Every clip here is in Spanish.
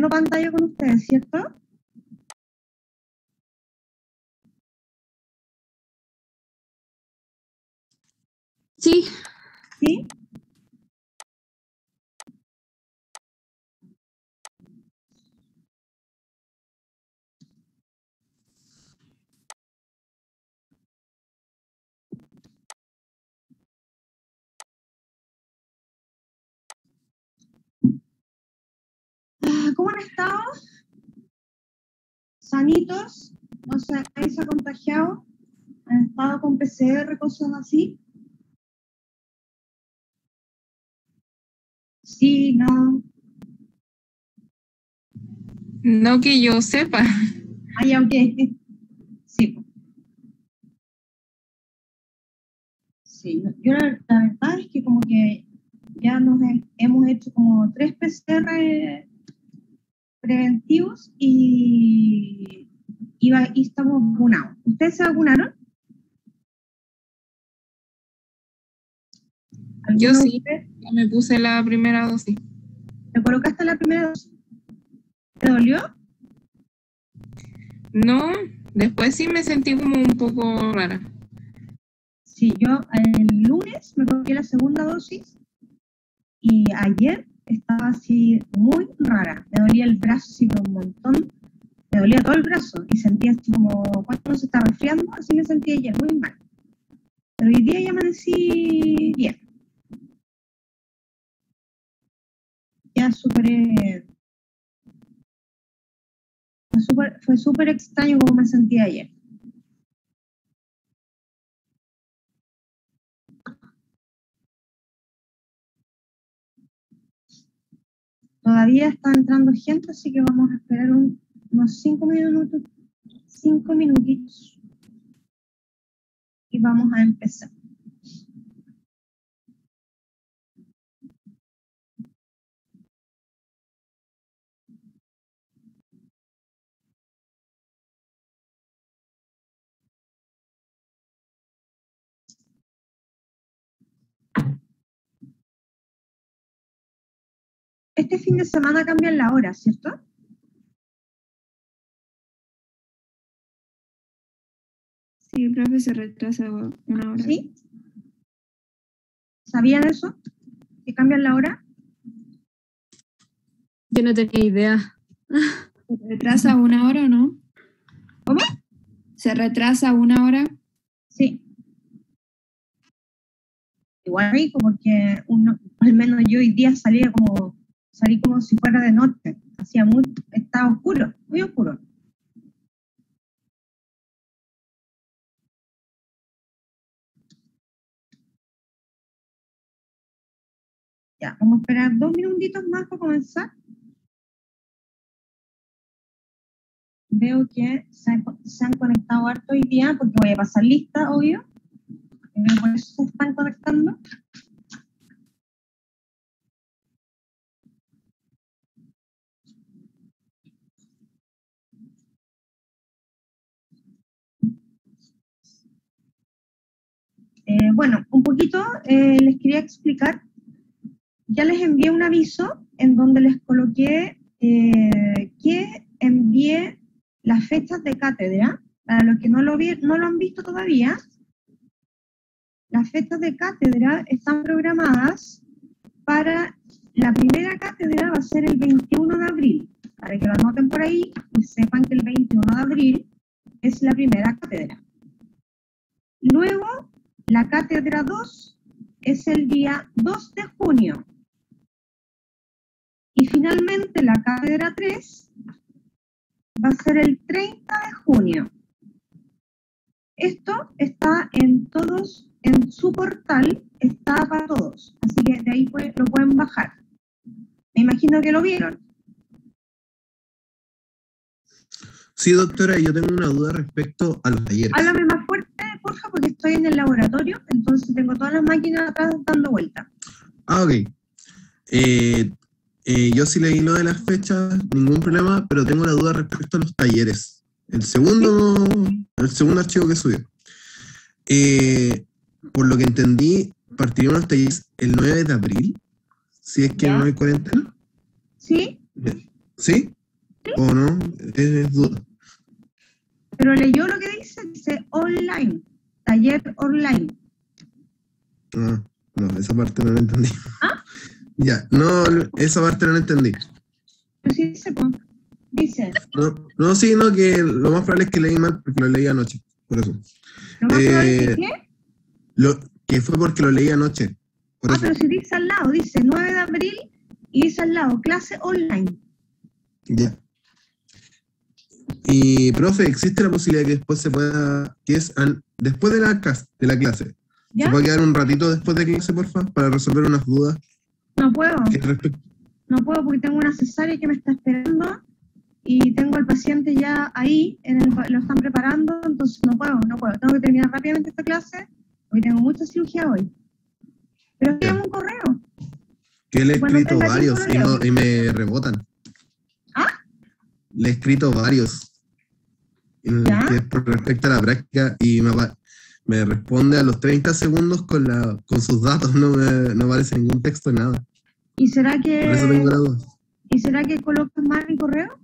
compartiendo pantalla con ustedes, ¿cierto? Sí. ¿Sí? ¿Cómo han estado? ¿Sanitos? ¿No se ha contagiado? ¿Han estado con PCR, cosas así? Sí, no. No que yo sepa. Ah, ya, ok. Sí. Sí, yo la verdad es que como que ya hemos hecho como 3 PCR preventivos y estamos vacunados. ¿Ustedes se vacunaron? Yo ¿Alguno de sí, ustedes? ya me puse la primera dosis. ¿Te colocaste la primera dosis? ¿Te dolió? No, después sí me sentí como un poco rara. Sí, yo el lunes me coloqué la segunda dosis y ayer estaba así muy rara. Me dolía el brazo así por un montón. Me dolía todo el brazo y sentía así como cuando uno se está resfriando, así me sentía ayer, muy mal. Pero hoy día ya amanecí bien. Ya superé. Fue súper extraño como me sentía ayer. Todavía está entrando gente, así que vamos a esperar unos 5 minutitos y vamos a empezar. Este fin de semana cambian la hora, ¿cierto? Sí, profe, se retrasa 1 hora. ¿Sí? ¿Sabían eso? ¿Que cambian la hora? Yo no tenía idea. ¿Se retrasa 1 hora o no? ¿Cómo? ¿Se retrasa 1 hora? Sí. Igual rico, porque al menos yo hoy día salí como si fuera de noche. Estaba oscuro, muy oscuro. Ya, vamos a esperar 2 minutitos más para comenzar. Veo que se han conectado harto hoy día, porque voy a pasar lista, obvio. Por eso se están conectando. Bueno, un poquito les quería explicar. Ya les envié un aviso en donde les coloqué que envié las fechas de cátedra. Para los que no lo han visto todavía, las fechas de cátedra están programadas para la primera cátedra va a ser el 21 de abril. Para que lo anoten por ahí y sepan que el 21 de abril es la primera cátedra. Luego, la cátedra 2 es el día 2 de junio. Y finalmente la cátedra 3 va a ser el 30 de junio. Esto está en su portal, está para todos. Así que de ahí lo pueden bajar. Me imagino que lo vieron. Sí, doctora, yo tengo una duda respecto a los talleres. Háblame más fuerte, porfa, porque estoy en el laboratorio, entonces tengo todas las máquinas atrás dando vuelta. Ah, ok. Yo sí leí lo de las fechas, ningún problema, pero tengo la duda respecto a los talleres. El segundo archivo que subió. Por lo que entendí, partiríamos los talleres el 9 de abril, si es que ¿Ya? no hay cuarentena. ¿Sí? ¿Sí? ¿O no? Es duda. Pero leyó lo que dice online, taller online. Ah, no, esa parte no la entendí. ¿Ah? Ya, no, esa parte no la entendí. Pero sí dice, pues, dice, No, sí, no, que lo más probable es que leí mal porque lo leí anoche, por eso. lo más probable es que, Que fue porque lo leí anoche, por eso. pero si dice al lado, dice 9 de abril y dice al lado, clase online. Ya. Y, profe, ¿existe la posibilidad que después se pueda, después de la clase, ¿Ya? se pueda quedar un ratito después de clase, porfa, para resolver unas dudas? No puedo. Respecto. No puedo porque tengo una cesárea que me está esperando y tengo al paciente ya ahí, lo están preparando, entonces no puedo. Tengo que terminar rápidamente esta clase, hoy tengo mucha cirugía hoy. Pero escríbame un correo. Que le he Cuando escrito tenga tiempo varios lo leo. y me rebotan. ¿Ah? Le he escrito varios. ¿Ya? Que es por respecto a la práctica y me responde a los 30 segundos con sus datos, no aparece ningún texto, nada. ¿Y será Por eso tengo la duda. que colocas mal mi correo?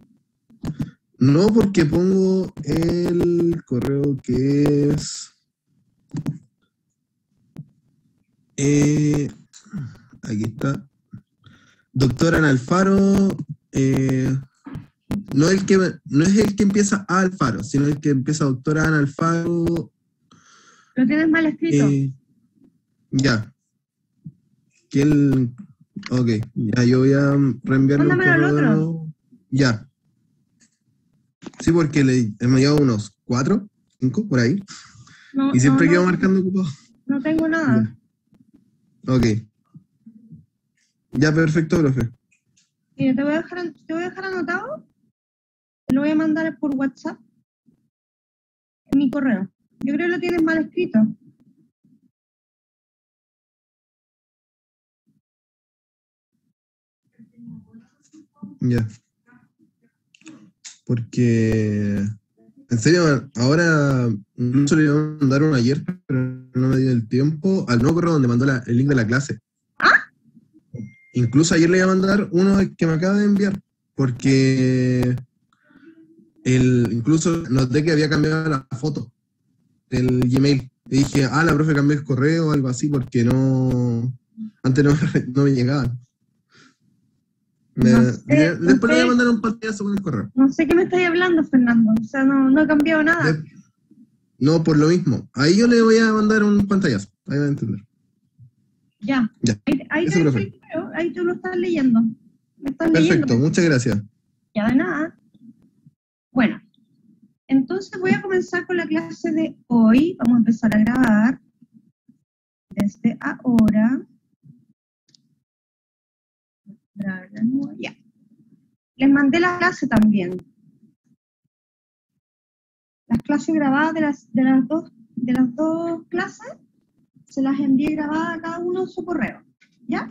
No, porque pongo el correo que es... aquí está. Doctora Analfaro, no es el que empieza a Alfaro, sino el que empieza doctora Analfaro. Lo tienes mal escrito. Ya. Ok, ya yo voy a reenviarle un Mándamelo al correo de otro. nuevo. Ya. Sí, porque me llevo unos 4, 5 por ahí. No, Y siempre no, quedo marcando ocupado. no tengo nada. Ya. Ok. Ya, perfecto, profe. Mira, te voy a dejar anotado. Te lo voy a mandar por WhatsApp en mi correo. Yo creo que lo tienes mal escrito. Ya. Porque, en serio, ahora incluso le iba a mandar uno ayer, pero no me dio el tiempo, al nuevo correo donde mandó el link de la clase. ¿Ah? Incluso ayer le iba a mandar uno que me acaba de enviar, porque incluso noté que había cambiado la foto del Gmail. Y dije, la profe cambió el correo o algo así, porque antes no me llegaban. Después le voy a mandar un pantallazo con el correo. No sé qué me estáis hablando, Fernando. O sea, no he cambiado nada. No, por lo mismo. Ahí yo le voy a mandar un pantallazo. Ahí va a entender. Ya. Ahí Eso, profe. te ahí tú lo estás leyendo. Me estás Perfecto, leyendo. muchas gracias. Ya de nada. Bueno, entonces voy a comenzar con la clase de hoy. Vamos a empezar a grabar desde ahora. Ya. Les mandé la clase también. Las clases grabadas de las dos clases se las envié grabadas a cada uno en su correo. ¿Ya?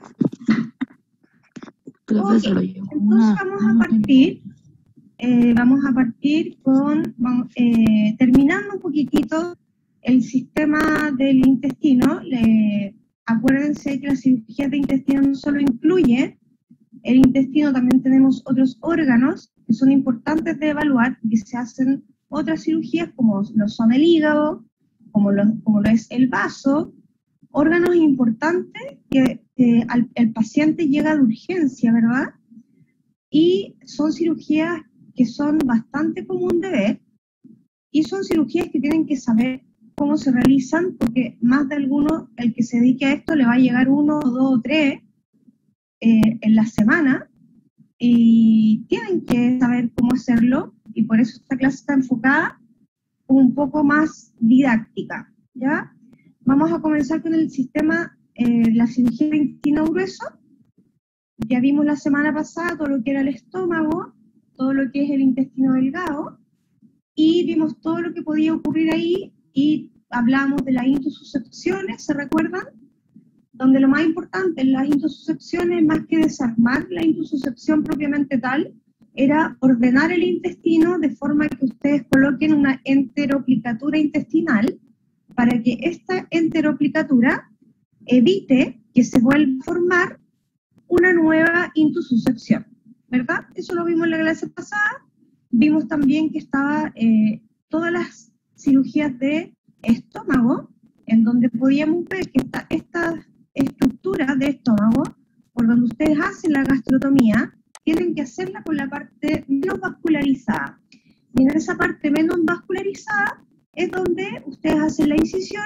Profesor, Okay. Entonces vamos a partir con terminando un poquitito el sistema del intestino. Acuérdense que la cirugía de intestino no solo incluye el intestino, también tenemos otros órganos que son importantes de evaluar, que se hacen otras cirugías como lo son el hígado, como lo es el vaso, órganos importantes que el paciente llega de urgencia, ¿verdad? Y son cirugías que son bastante común de ver, y son cirugías que tienen que saber cómo se realizan, porque más de alguno, el que se dedique a esto, le va a llegar 1, 2 o 3 en la semana, y tienen que saber cómo hacerlo, y por eso esta clase está enfocada un poco más didáctica, ¿ya? Vamos a comenzar con el sistema, la cirugía de intestino grueso. Ya vimos la semana pasada todo lo que era el estómago, todo lo que es el intestino delgado, y vimos todo lo que podía ocurrir ahí, y hablamos de las intususcepciones, ¿se recuerdan? Donde lo más importante en las intususcepciones, más que desarmar la intususcepción propiamente tal, era ordenar el intestino de forma que ustedes coloquen una enteroplicatura intestinal, para que esta enteroplicatura evite que se vuelva a formar una nueva intususcepción. ¿verdad? Eso lo vimos en la clase pasada. Vimos también que estaba todas las cirugías de estómago, en donde podíamos ver que estas estructuras de estómago, por donde ustedes hacen la gastrotomía, tienen que hacerla con la parte menos vascularizada. Y en esa parte menos vascularizada es donde ustedes hacen la incisión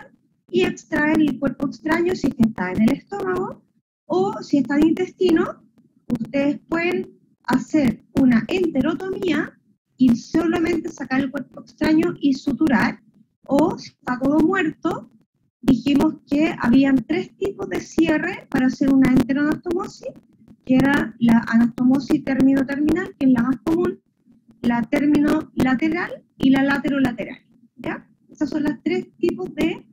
y extraen el cuerpo extraño si es que está en el estómago, o si está en el intestino, ustedes pueden hacer una enterotomía y solamente sacar el cuerpo extraño y suturar, o si está todo muerto, dijimos que habían 3 tipos de cierre para hacer una enteroanastomosis, que era la anastomosis término-terminal, que es la más común, la término-lateral y la laterolateral, ¿ya? Esos son los 3 tipos de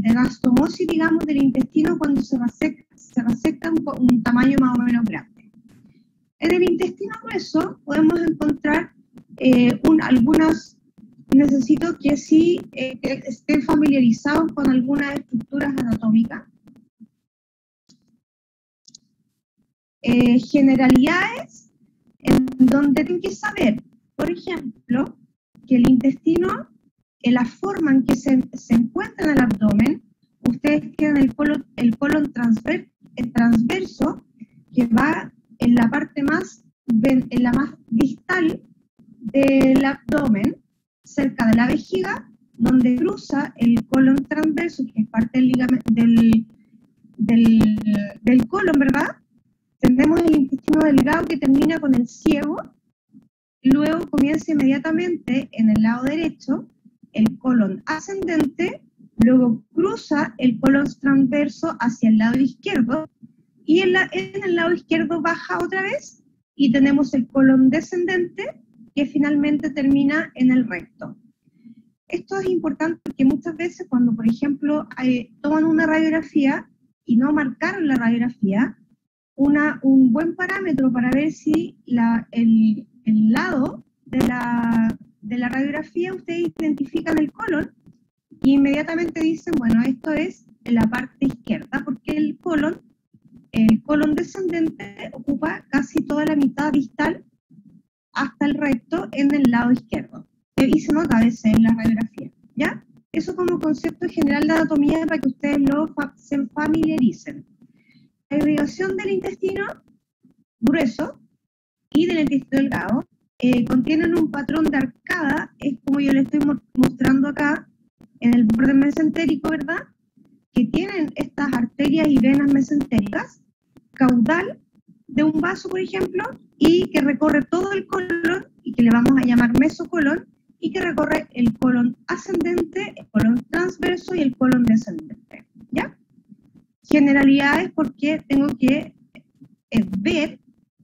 anastomosis, digamos, del intestino cuando se resecta un tamaño más o menos grande. En el intestino grueso podemos encontrar algunas, necesito que sí que estén familiarizados con algunas estructuras anatómicas. Generalidades en donde tienen que saber, por ejemplo, que el intestino, en la forma en que se encuentra en el abdomen, ustedes tienen el colon transverso, que va en la parte más distal del abdomen, cerca de la vejiga, donde cruza el colon transverso, que es parte del colon, ¿verdad? Tenemos el intestino delgado que termina con el ciego, luego comienza inmediatamente en el lado derecho el colon ascendente, luego cruza el colon transverso hacia el lado izquierdo, y en el lado izquierdo baja otra vez, y tenemos el colon descendente, que finalmente termina en el recto. Esto es importante porque muchas veces cuando, por ejemplo, toman una radiografía y no marcaron la radiografía, un buen parámetro para ver si el lado de la radiografía ustedes identifican el colon y inmediatamente dicen, bueno, esto es en la parte izquierda, porque el colon descendente ocupa casi toda la mitad distal hasta el recto en el lado izquierdo. Y se nota a veces en la radiografía, ¿ya? Eso como concepto general de anatomía para que ustedes se familiaricen. La irrigación del intestino grueso y del intestino delgado contienen un patrón de arcada, es como yo les estoy mostrando acá en el borde mesentérico, ¿verdad? Que tienen estas arterias y venas mesentéricas, caudal de un vaso, por ejemplo, y que recorre todo el colon, y que le vamos a llamar mesocolon, y que recorre el colon ascendente, el colon transverso y el colon descendente, ¿ya? Generalidades porque tengo que ver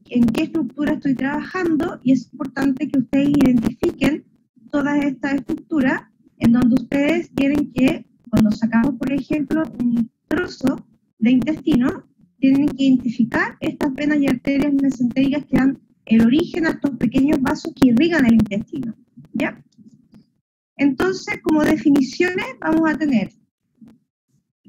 en qué estructura estoy trabajando, y es importante que ustedes identifiquen todas estas estructuras en donde ustedes tienen que, cuando sacamos, por ejemplo, un trozo de intestino, tienen que identificar estas venas y arterias mesentéricas que dan el origen a estos pequeños vasos que irrigan el intestino, ¿ya? Entonces, como definiciones vamos a tener,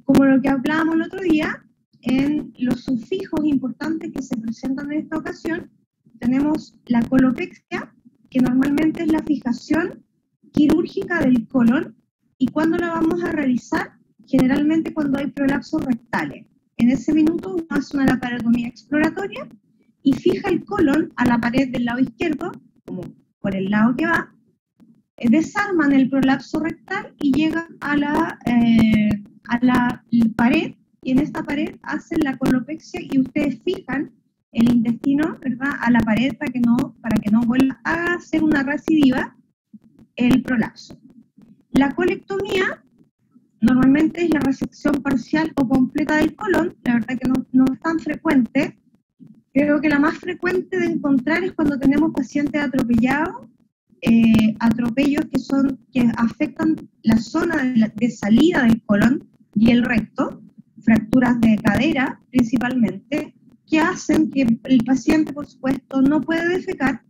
como lo que hablábamos el otro día, en los sufijos importantes que se presentan en esta ocasión, tenemos la colopexia, que normalmente es la fijación quirúrgica del colon, y cuando la vamos a realizar, generalmente cuando hay prolapsos rectales. En ese minuto uno hace una laparotomía exploratoria y fija el colon a la pared del lado izquierdo, como por el lado que va, desarman el prolapso rectal y llegan a la pared, y en esta pared hacen la colopexia y ustedes fijan el intestino, ¿verdad?, a la pared para que no vuelva a hacer una recidiva el prolapso. La colectomía normalmente es la resección parcial o completa del colon, la verdad que no es tan frecuente. Creo que la más frecuente de encontrar es cuando tenemos pacientes atropellados, atropellos que afectan la zona de salida del colon y el recto, fracturas de cadera principalmente, que hacen que el paciente, por supuesto, no puede defecar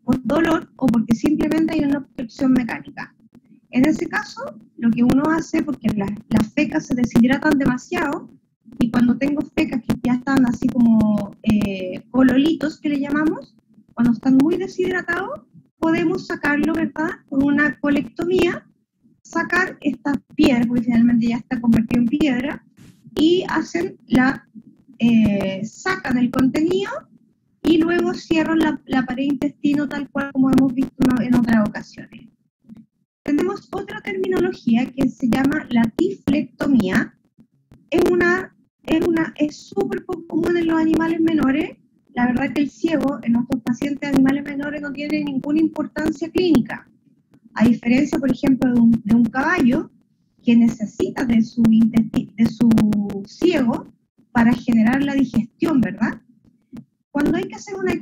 por dolor o porque simplemente hay una obstrucción mecánica. En ese caso, lo que uno hace, porque las fecas se deshidratan demasiado, y cuando tengo fecas que ya están así como coloridas, diablitos que le llamamos, cuando están muy deshidratados, podemos sacarlo, ¿verdad? Con una colectomía, sacar estas piedras, porque finalmente ya está convertido en piedra, y sacan el contenido y luego cierran la pared intestino tal cual como hemos visto en otras ocasiones. Tenemos otra terminología que se llama la tiflectomía. Es súper poco común en los animales menores. La verdad que el ciego en nuestros pacientes animales menores no tiene ninguna importancia clínica. A diferencia, por ejemplo, de un caballo que necesita de su ciego para generar la digestión, ¿verdad? Cuando hay que hacer una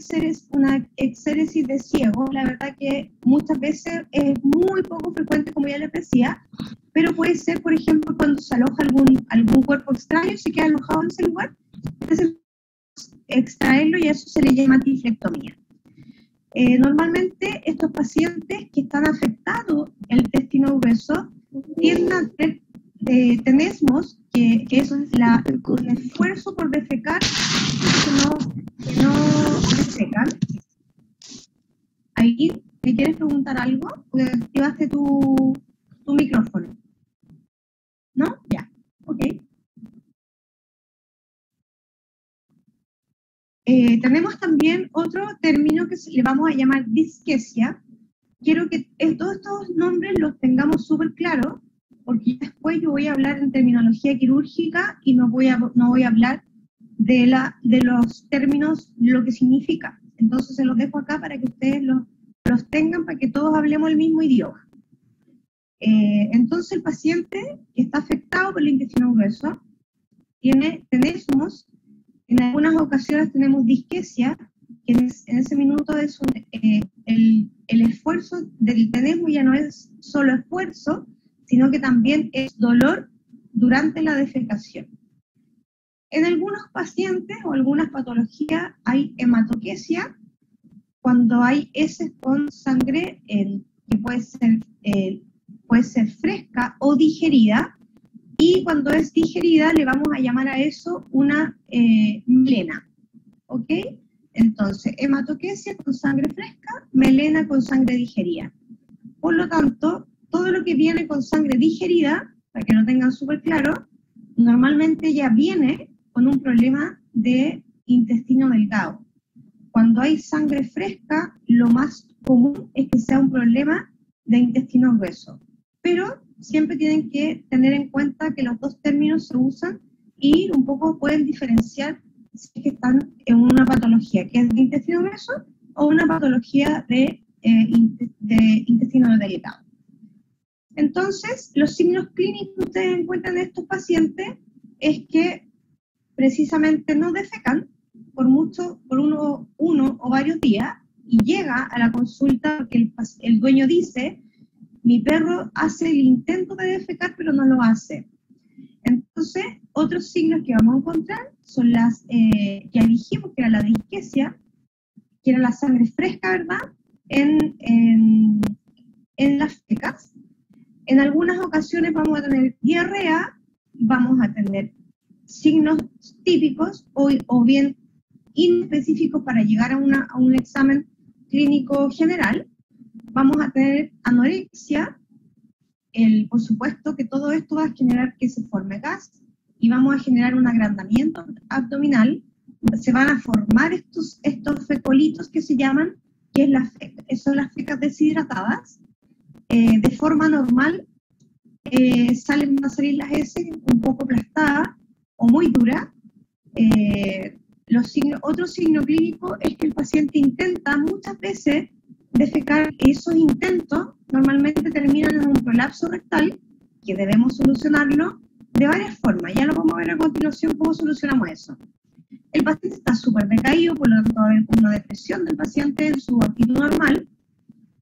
exéresis de ciego, la verdad que muchas veces es muy poco frecuente, como ya les decía, pero puede ser, por ejemplo, cuando se aloja algún cuerpo extraño, se queda alojado en ese lugar, entonces extraerlo y a eso se le llama tiflectomía. Normalmente estos pacientes que están afectados el intestino grueso tienden a tener tenesmos, que es un esfuerzo por defecar, que no defecan. ¿Ahí me quieres preguntar algo? Porque activaste tu micrófono. ¿No? Ya, ok. Tenemos también otro término que le vamos a llamar disquesia. Quiero que todos estos nombres los tengamos súper claros, porque después yo voy a hablar en terminología quirúrgica y no voy a hablar de los términos, lo que significa. Entonces se los dejo acá para que ustedes los tengan, para que todos hablemos el mismo idioma. Entonces el paciente que está afectado por el intestino grueso tenemos, en algunas ocasiones tenemos disquesia, que en ese minuto es el esfuerzo del tenesmo ya no es solo esfuerzo, sino que también es dolor durante la defecación. En algunos pacientes o algunas patologías hay hematoquesia, cuando hay heces con sangre que puede ser fresca o digerida, y cuando es digerida le vamos a llamar a eso una melena, ¿ok? Entonces, hematoquesia con sangre fresca, melena con sangre digerida. Por lo tanto, todo lo que viene con sangre digerida, para que lo tengan súper claro, normalmente ya viene con un problema de intestino delgado. Cuando hay sangre fresca, lo más común es que sea un problema de intestino grueso. Pero siempre tienen que tener en cuenta que los dos términos se usan y un poco pueden diferenciar si es que están en una patología que es de intestino grueso o una patología de intestino delgado. Entonces, los signos clínicos que ustedes encuentran en estos pacientes es que precisamente no defecan por uno o varios días y llega a la consulta porque el dueño dice: mi perro hace el intento de defecar pero no lo hace. Entonces, otros signos que vamos a encontrar son ya dijimos que era la disquesia, que era la sangre fresca, ¿verdad? En las fecas. En algunas ocasiones vamos a tener diarrea, vamos a tener signos típicos o bien inespecíficos para llegar a un examen clínico general. Vamos a tener anorexia, por supuesto que todo esto va a generar que se forme gas y vamos a generar un agrandamiento abdominal. Se van a formar estos fecolitos que se llaman, que son las fecas deshidratadas. De forma normal van a salir las heces un poco aplastadas o muy duras. Otro signo clínico es que el paciente intenta muchas veces defecar, y esos intentos normalmente terminan en un prolapso rectal, que debemos solucionarlo de varias formas. Ya lo vamos a ver a continuación cómo solucionamos eso. El paciente está súper decaído, por lo tanto va a haber una depresión del paciente en su actitud normal.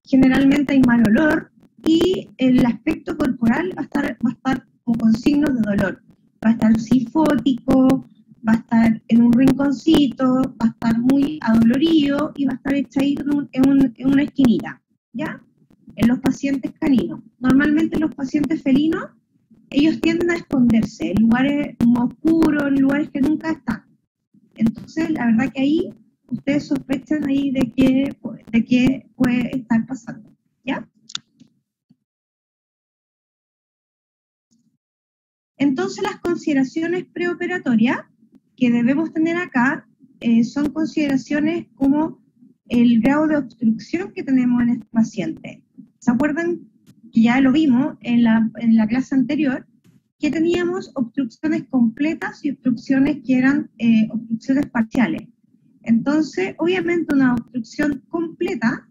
Generalmente hay mal olor y el aspecto corporal va a estar como con signos de dolor. Va a estar sifótico, va a estar en un rinconcito, va a estar muy adolorido y va a estar echadito en una esquinita, ¿ya? En los pacientes caninos. Normalmente los pacientes felinos, ellos tienden a esconderse en lugares oscuros, en lugares que nunca están. Entonces, la verdad que ahí ustedes sospechan ahí de qué puede estar pasando, ¿ya? Entonces, las consideraciones preoperatorias que debemos tener acá son consideraciones como el grado de obstrucción que tenemos en este paciente. ¿Se acuerdan que ya lo vimos en la clase anterior? Que teníamos obstrucciones completas y obstrucciones que eran obstrucciones parciales. Entonces, obviamente una obstrucción completa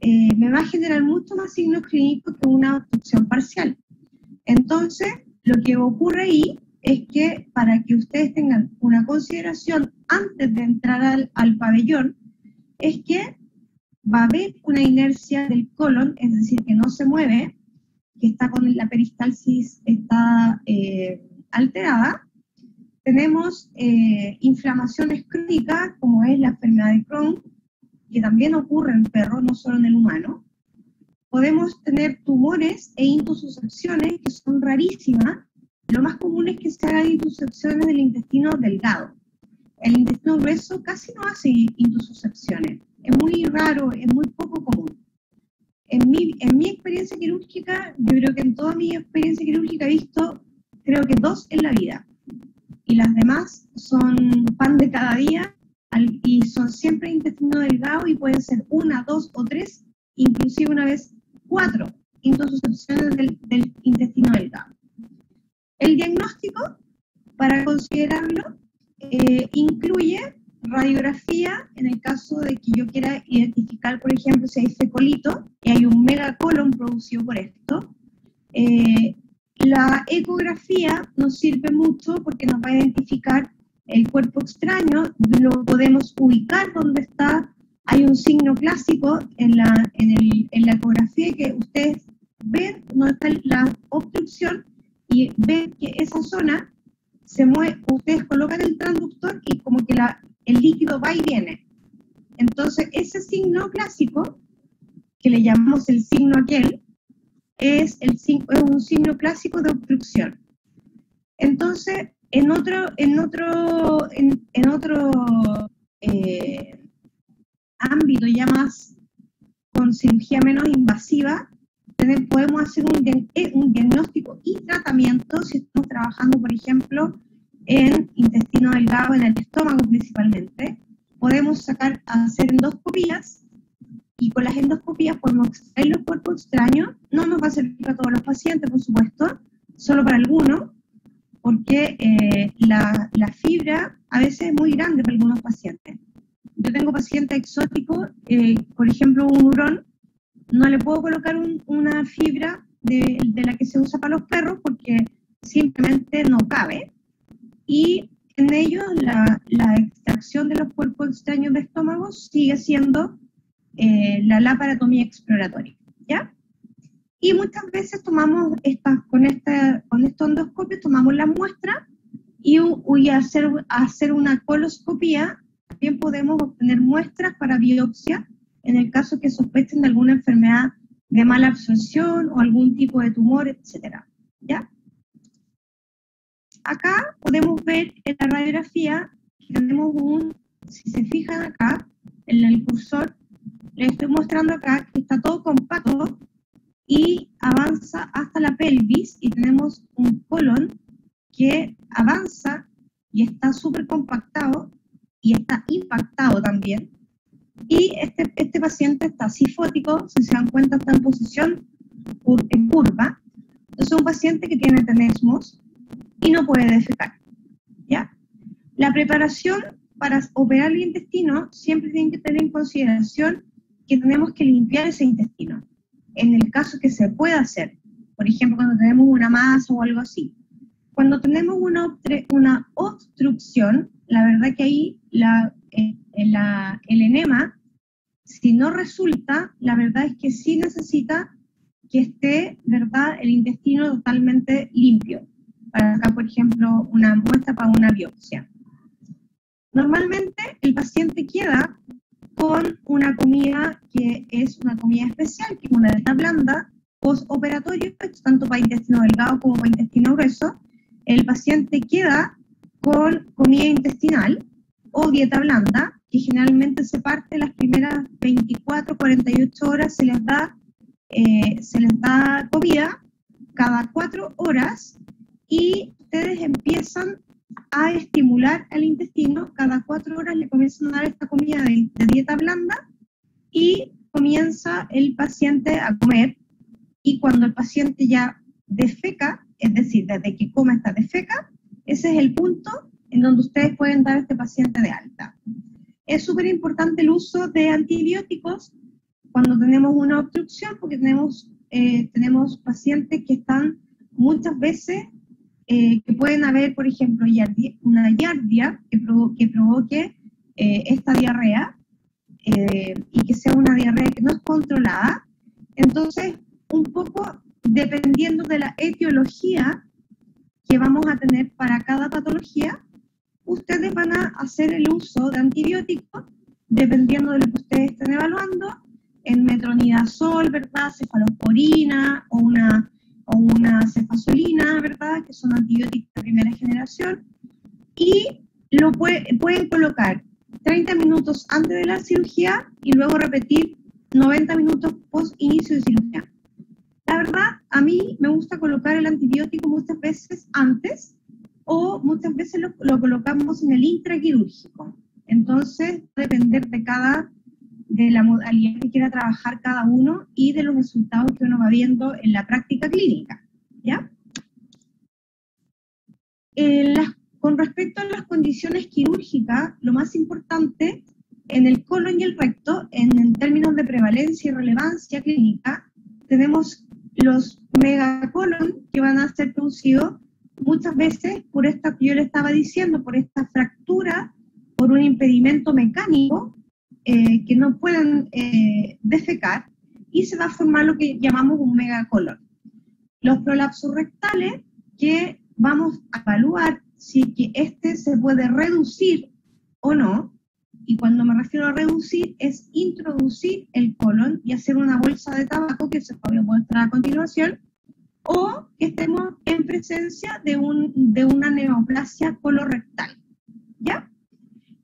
me va a generar mucho más signos clínicos que una obstrucción parcial. Entonces, lo que ocurre ahí es que para que ustedes tengan una consideración antes de entrar al pabellón, es que va a haber una inercia del colon, es decir, que no se mueve, que está con la peristalsis está alterada. Tenemos inflamaciones crónicas, como es la enfermedad de Crohn, que también ocurre en perros, no solo en el humano. Podemos tener tumores e intussuscepciones, que son rarísimas. Lo más común es que se hagan intussuscepciones del intestino delgado. El intestino grueso casi no hace intussuscepciones. Es muy raro, es muy poco común. En mi experiencia quirúrgica, yo creo que en toda mi experiencia quirúrgica he visto, creo que 2 en la vida. Y las demás son pan de cada día y son siempre intestino delgado y pueden ser 1, 2 o 3, inclusive una vez 4 intussuscepciones del intestino delgado. El diagnóstico, para considerarlo, incluye radiografía en el caso de que yo quiera identificar, por ejemplo, si hay fecolito, y hay un megacolon producido por esto. La ecografía nos sirve mucho porque nos va a identificar el cuerpo extraño, lo podemos ubicar donde está. Hay un signo clásico en la ecografía que ustedes ven donde está la obstrucción y ven que esa zona se mueve, ustedes colocan el transductor y como que el líquido va y viene. Entonces, ese signo clásico, que le llamamos el signo aquel, es un signo clásico de obstrucción. Entonces, en otro ámbito ya más con cirugía menos invasiva, podemos hacer un diagnóstico y tratamiento si estamos trabajando, por ejemplo, en intestino delgado, en el estómago principalmente. Podemos hacer endoscopías y con las endoscopías podemos extraer los cuerpos extraños. No nos va a servir para todos los pacientes, por supuesto, solo para algunos, porque la fibra a veces es muy grande para algunos pacientes. Yo tengo pacientes exóticos, por ejemplo, un hurón, no le puedo colocar una fibra de la que se usa para los perros porque simplemente no cabe. Y en ellos la extracción de los cuerpos extraños de estómago sigue siendo la laparotomía exploratoria, ¿ya? Y muchas veces tomamos con estos endoscopios tomamos la muestra y hacer una coloscopía. También podemos obtener muestras para biopsia en el caso que sospechen de alguna enfermedad de mala absorción o algún tipo de tumor, etc. ¿Ya? Acá podemos ver en la radiografía que tenemos si se fijan acá, en el cursor, les estoy mostrando acá que está todo compacto y avanza hasta la pelvis y tenemos un colon que avanza y está súper compactado y está impactado también. Y este paciente está cifótico, si se dan cuenta está en posición en curva. Entonces es un paciente que tiene tenesmos y no puede defecar, ¿ya? La preparación para operar el intestino siempre tiene que tener en consideración que tenemos que limpiar ese intestino, en el caso que se pueda hacer, por ejemplo cuando tenemos una masa o algo así. Cuando tenemos una obstrucción, la verdad que ahí el enema, si no resulta, la verdad es que sí necesita que esté, ¿verdad?, el intestino totalmente limpio. Para sacar, por ejemplo, una muestra para una biopsia. Normalmente el paciente queda con una comida que es una comida especial, que es una dieta blanda, postoperatorio, tanto para intestino delgado como para intestino grueso. El paciente queda con comida intestinal o dieta blanda, que generalmente se parte las primeras 24, 48 horas, se les da comida cada 4 horas y ustedes empiezan a estimular al intestino, cada 4 horas le comienzan a dar esta comida de dieta blanda y comienza el paciente a comer, y cuando el paciente ya defeca, es decir, desde que come hasta defeca, ese es el punto en donde ustedes pueden dar a este paciente de alta. Es súper importante el uso de antibióticos cuando tenemos una obstrucción, porque tenemos pacientes que están muchas veces, que pueden haber, por ejemplo, una giardia que provoque esta diarrea, y que sea una diarrea que no es controlada. Entonces, un poco dependiendo de la etiología que vamos a tener para cada patología, ustedes van a hacer el uso de antibióticos dependiendo de lo que ustedes estén evaluando, en metronidazol, ¿verdad?, cefalosporina o una cefazolina, ¿verdad?, que son antibióticos de primera generación, y lo pueden colocar 30 minutos antes de la cirugía y luego repetir 90 minutos post inicio de cirugía. La verdad, a mí me gusta colocar el antibiótico muchas veces antes, o muchas veces lo colocamos en el intraquirúrgico. Entonces, va a depender de la modalidad que quiera trabajar cada uno y de los resultados que uno va viendo en la práctica clínica, ¿ya? Con respecto a las condiciones quirúrgicas, lo más importante en el colon y el recto, en términos de prevalencia y relevancia clínica, tenemos los megacolon que van a ser producidos muchas veces por esta que yo le estaba diciendo, por esta fractura, por un impedimento mecánico, que no pueden defecar, y se va a formar lo que llamamos un megacolon. Los prolapsos rectales, que vamos a evaluar si que este se puede reducir o no, y cuando me refiero a reducir es introducir el colon y hacer una bolsa de tabaco, que se puede mostrar a continuación, o que estemos en presencia de una neoplasia colorectal, ¿ya?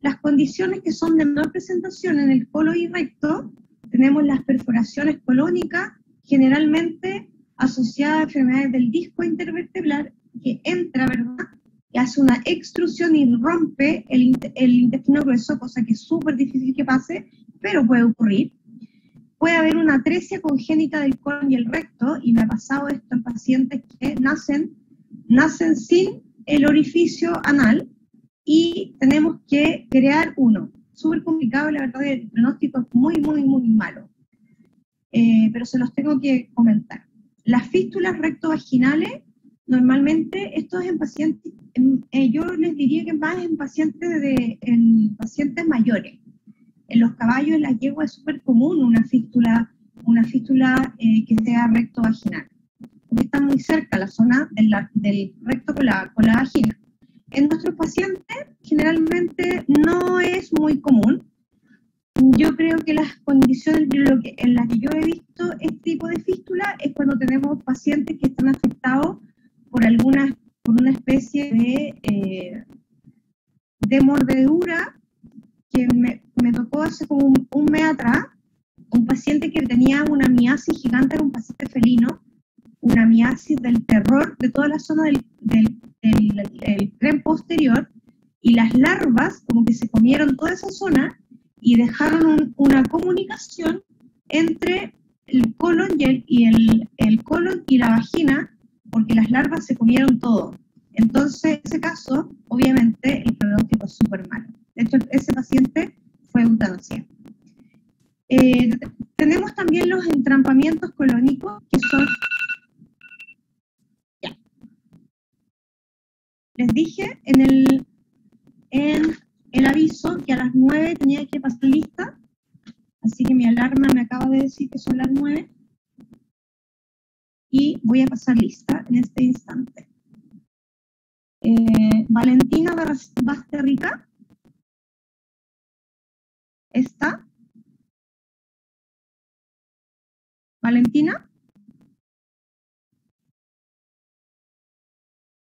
Las condiciones que son de menor presentación en el colon y recto, tenemos las perforaciones colónicas, generalmente asociadas a enfermedades del disco intervertebral, que entra, ¿verdad?, y hace una extrusión y rompe el intestino grueso, cosa que es súper difícil que pase, pero puede ocurrir. Puede haber una atresia congénita del colon y el recto, y me ha pasado esto en pacientes que nacen sin el orificio anal, y tenemos que crear uno. Súper complicado, la verdad, el pronóstico es muy, muy, muy malo. Pero se los tengo que comentar. Las fístulas rectovaginales, normalmente esto es en pacientes, yo les diría que más en pacientes mayores. En los caballos, en las yeguas es súper común una fístula que sea rectovaginal, porque está muy cerca la zona del recto con la vagina. En nuestros pacientes generalmente no es muy común. Yo creo que las condiciones en las que yo he visto este tipo de fístula es cuando tenemos pacientes que están afectados por una especie de mordedura, que me tocó hace como un mes atrás, un paciente que tenía una miasis gigante, era un paciente felino, una miasis del terror de toda la zona del tren posterior, y las larvas como que se comieron toda esa zona y dejaron una comunicación entre el colon y el colon y la vagina, porque las larvas se comieron todo. Entonces, en ese caso, obviamente, el pronóstico es súper malo. De hecho, ese paciente fue eutanasia. Tenemos también los entrampamientos colónicos, que son... Ya. Les dije en el aviso que a las 9 tenía que pasar lista, así que mi alarma me acaba de decir que son las 9, y voy a pasar lista en este instante. Valentina Basterrica. ¿Está? ¿Valentina?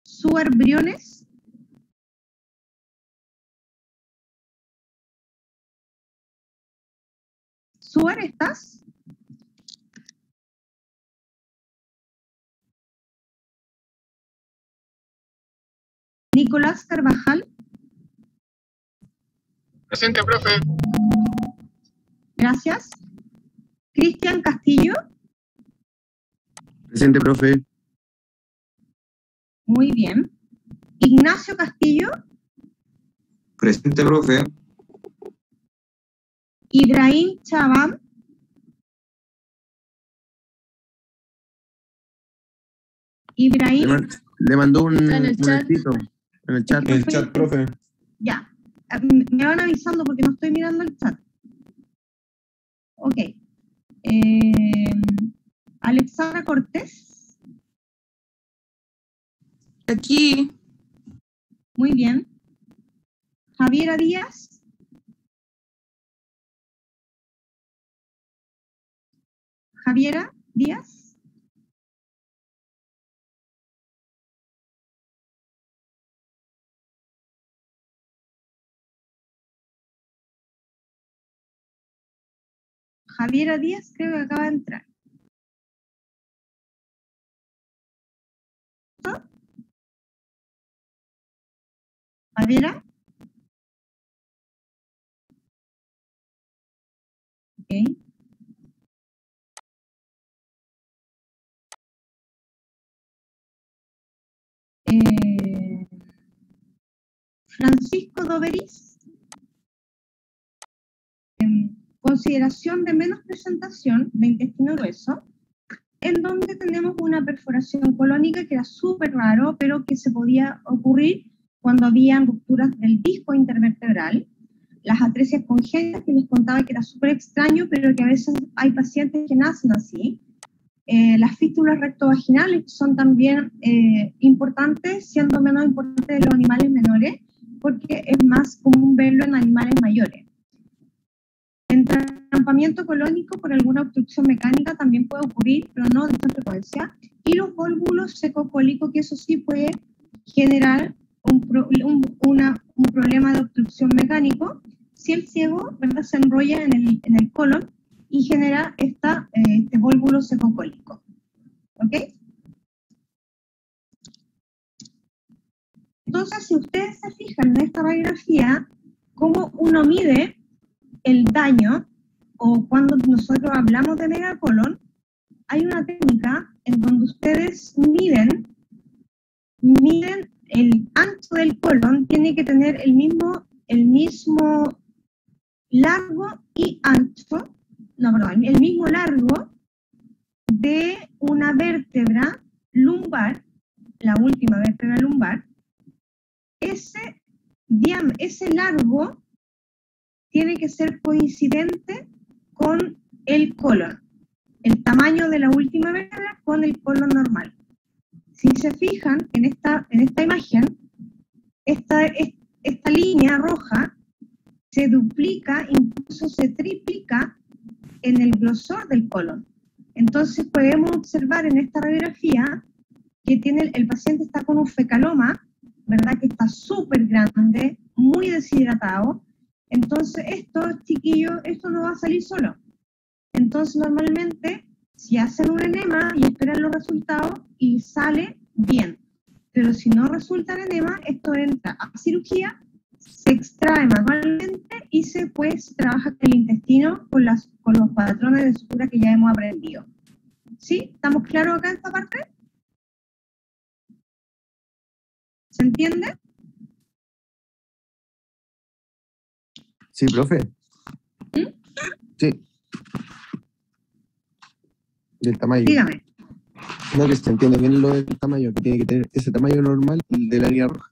Suar Briones. Suar, ¿estás? Nicolás Carvajal. Presente, profe. Gracias. Cristian Castillo. Presente, profe. Muy bien. Ignacio Castillo. Presente, profe. Ibrahim Chabam. Ibrahim. Le mandó un en el chat. escrito en el chat. El chat, profe. Ya. Me van avisando porque no estoy mirando el chat. Ok. Alexandra Cortés. Aquí, Muy bien. Javiera Díaz. Javiera Díaz. Javiera Díaz creo que acaba de entrar. Javiera. Ok. Francisco Doveris. Consideración de menos presentación de intestino grueso, en donde tenemos una perforación colónica que era súper raro, pero que se podía ocurrir cuando había rupturas del disco intervertebral, las atresias congénitas que les contaba que era súper extraño, pero que a veces hay pacientes que nacen así. Las fístulas rectovaginales son también importantes, siendo menos importantes de los animales menores, porque es más común verlo en animales mayores. Entrampamiento colónico por alguna obstrucción mecánica también puede ocurrir, pero no de esta frecuencia. Y los vólvulos secocólicos, que eso sí puede generar un problema de obstrucción mecánico si el ciego, ¿verdad?, se enrolla en el colon y genera este vólvulo secocólico. ¿Ok? Entonces, si ustedes se fijan en esta radiografía, cómo uno mide el daño, o cuando nosotros hablamos de megacolon, hay una técnica en donde ustedes miden el ancho del colon, tiene que tener el mismo largo y ancho, el mismo largo de una vértebra lumbar, la última vértebra lumbar. Ese largo tiene que ser coincidente con el colon, el tamaño de la última vértebra con el colon normal. Si se fijan en esta imagen, esta línea roja se duplica, incluso se triplica en el grosor del colon. Entonces podemos observar en esta radiografía que el paciente está con un fecaloma, ¿verdad?, que está súper grande, muy deshidratado. Entonces chiquillos, esto no va a salir solo. Entonces normalmente, si hacen un enema y esperan los resultados y sale bien, pero si no resulta el enema, esto entra a cirugía, se extrae manualmente y se trabaja con el intestino con los patrones de sutura que ya hemos aprendido. ¿Sí? ¿Estamos claros acá en esta parte? ¿Se entiende? Sí, profe. Sí. Del tamaño. Dígame. No, que se entiende bien lo del tamaño, que tiene que tener ese tamaño normal de la línea roja.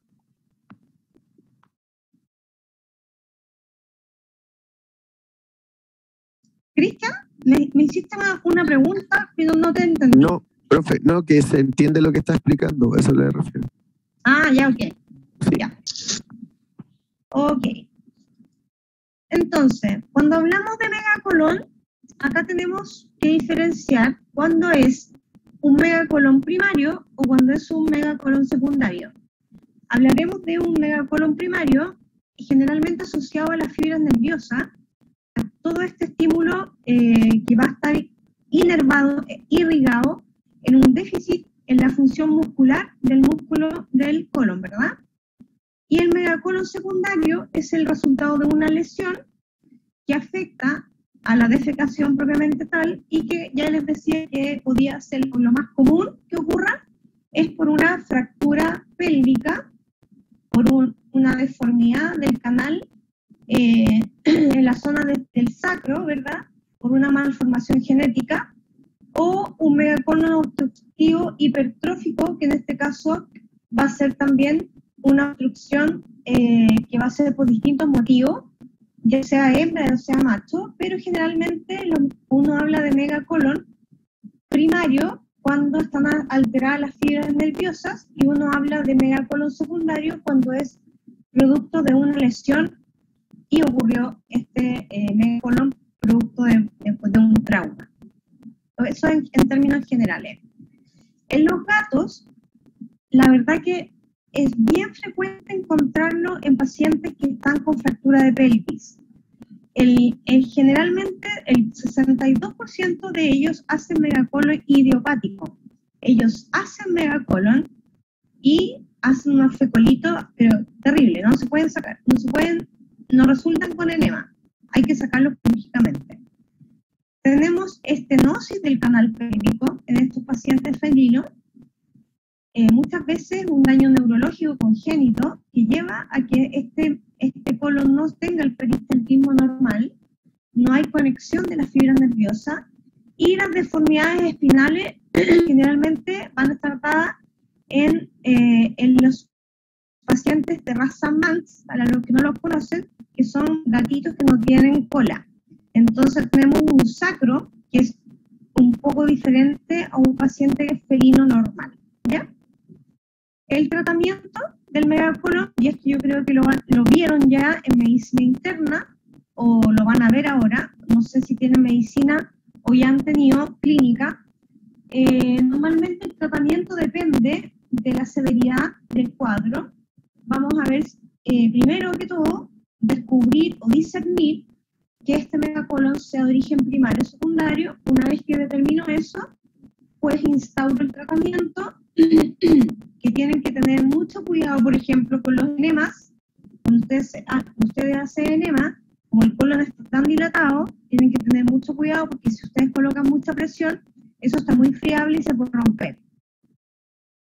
Cristian, me hiciste una pregunta, pero no te entendí. No, profe, no, que se entiende lo que está explicando, a eso le refiero. Ah, ya, ok. Sí. Ya. Ok. Entonces, cuando hablamos de megacolon, acá tenemos que diferenciar cuando es un megacolon primario o cuando es un megacolon secundario. Hablaremos de un megacolon primario generalmente asociado a las fibras nerviosas, todo este estímulo que va a estar inervado, irrigado en un déficit en la función muscular del músculo del colon, ¿verdad? Y el megacolon secundario es el resultado de una lesión que afecta a la defecación propiamente tal, y que ya les decía que podía ser lo más común que ocurra, es por una fractura pélvica, por una deformidad del canal en la zona del sacro, ¿verdad? Por una malformación genética, o un megacolon obstructivo hipertrófico, que en este caso va a ser también una obstrucción que va a ser por distintos motivos, ya sea hembra o sea macho, pero generalmente uno habla de megacolon primario cuando están alteradas las fibras nerviosas, y uno habla de megacolon secundario cuando es producto de una lesión y ocurrió este megacolon producto de un trauma. Eso en términos generales. En los gatos, la verdad que es bien frecuente encontrarlo en pacientes que están con fractura de pelvis. Generalmente el 62% de ellos hacen megacolon idiopático. Ellos hacen megacolon y hacen unos fecolitos, pero terrible, no se pueden sacar, no resultan con enema, hay que sacarlos quirúrgicamente. Tenemos estenosis del canal pélvico en estos pacientes felinos, muchas veces un daño neurológico congénito que lleva a que este colon no tenga el peristentismo normal, no hay conexión de las fibras nerviosas, y las deformidades espinales generalmente van a estar dadas en los pacientes de raza Manx, para los que no los conocen, que son gatitos que no tienen cola. Entonces tenemos un sacro que es un poco diferente a un paciente felino normal, ¿ya? El tratamiento del megacolon, y esto yo creo que lo vieron ya en medicina interna, o lo van a ver ahora, no sé si tienen medicina o ya han tenido clínica. Normalmente el tratamiento depende de la severidad del cuadro. Vamos a ver, primero que todo, descubrir o discernir que este megacolon sea de origen primario o secundario. Una vez que determino eso, pues instauro el tratamiento, que tienen que tener mucho cuidado, por ejemplo, con los enemas. Cuando ustedes hacen enema, como el colon está tan dilatado, tienen que tener mucho cuidado, porque si ustedes colocan mucha presión, eso está muy friable y se puede romper.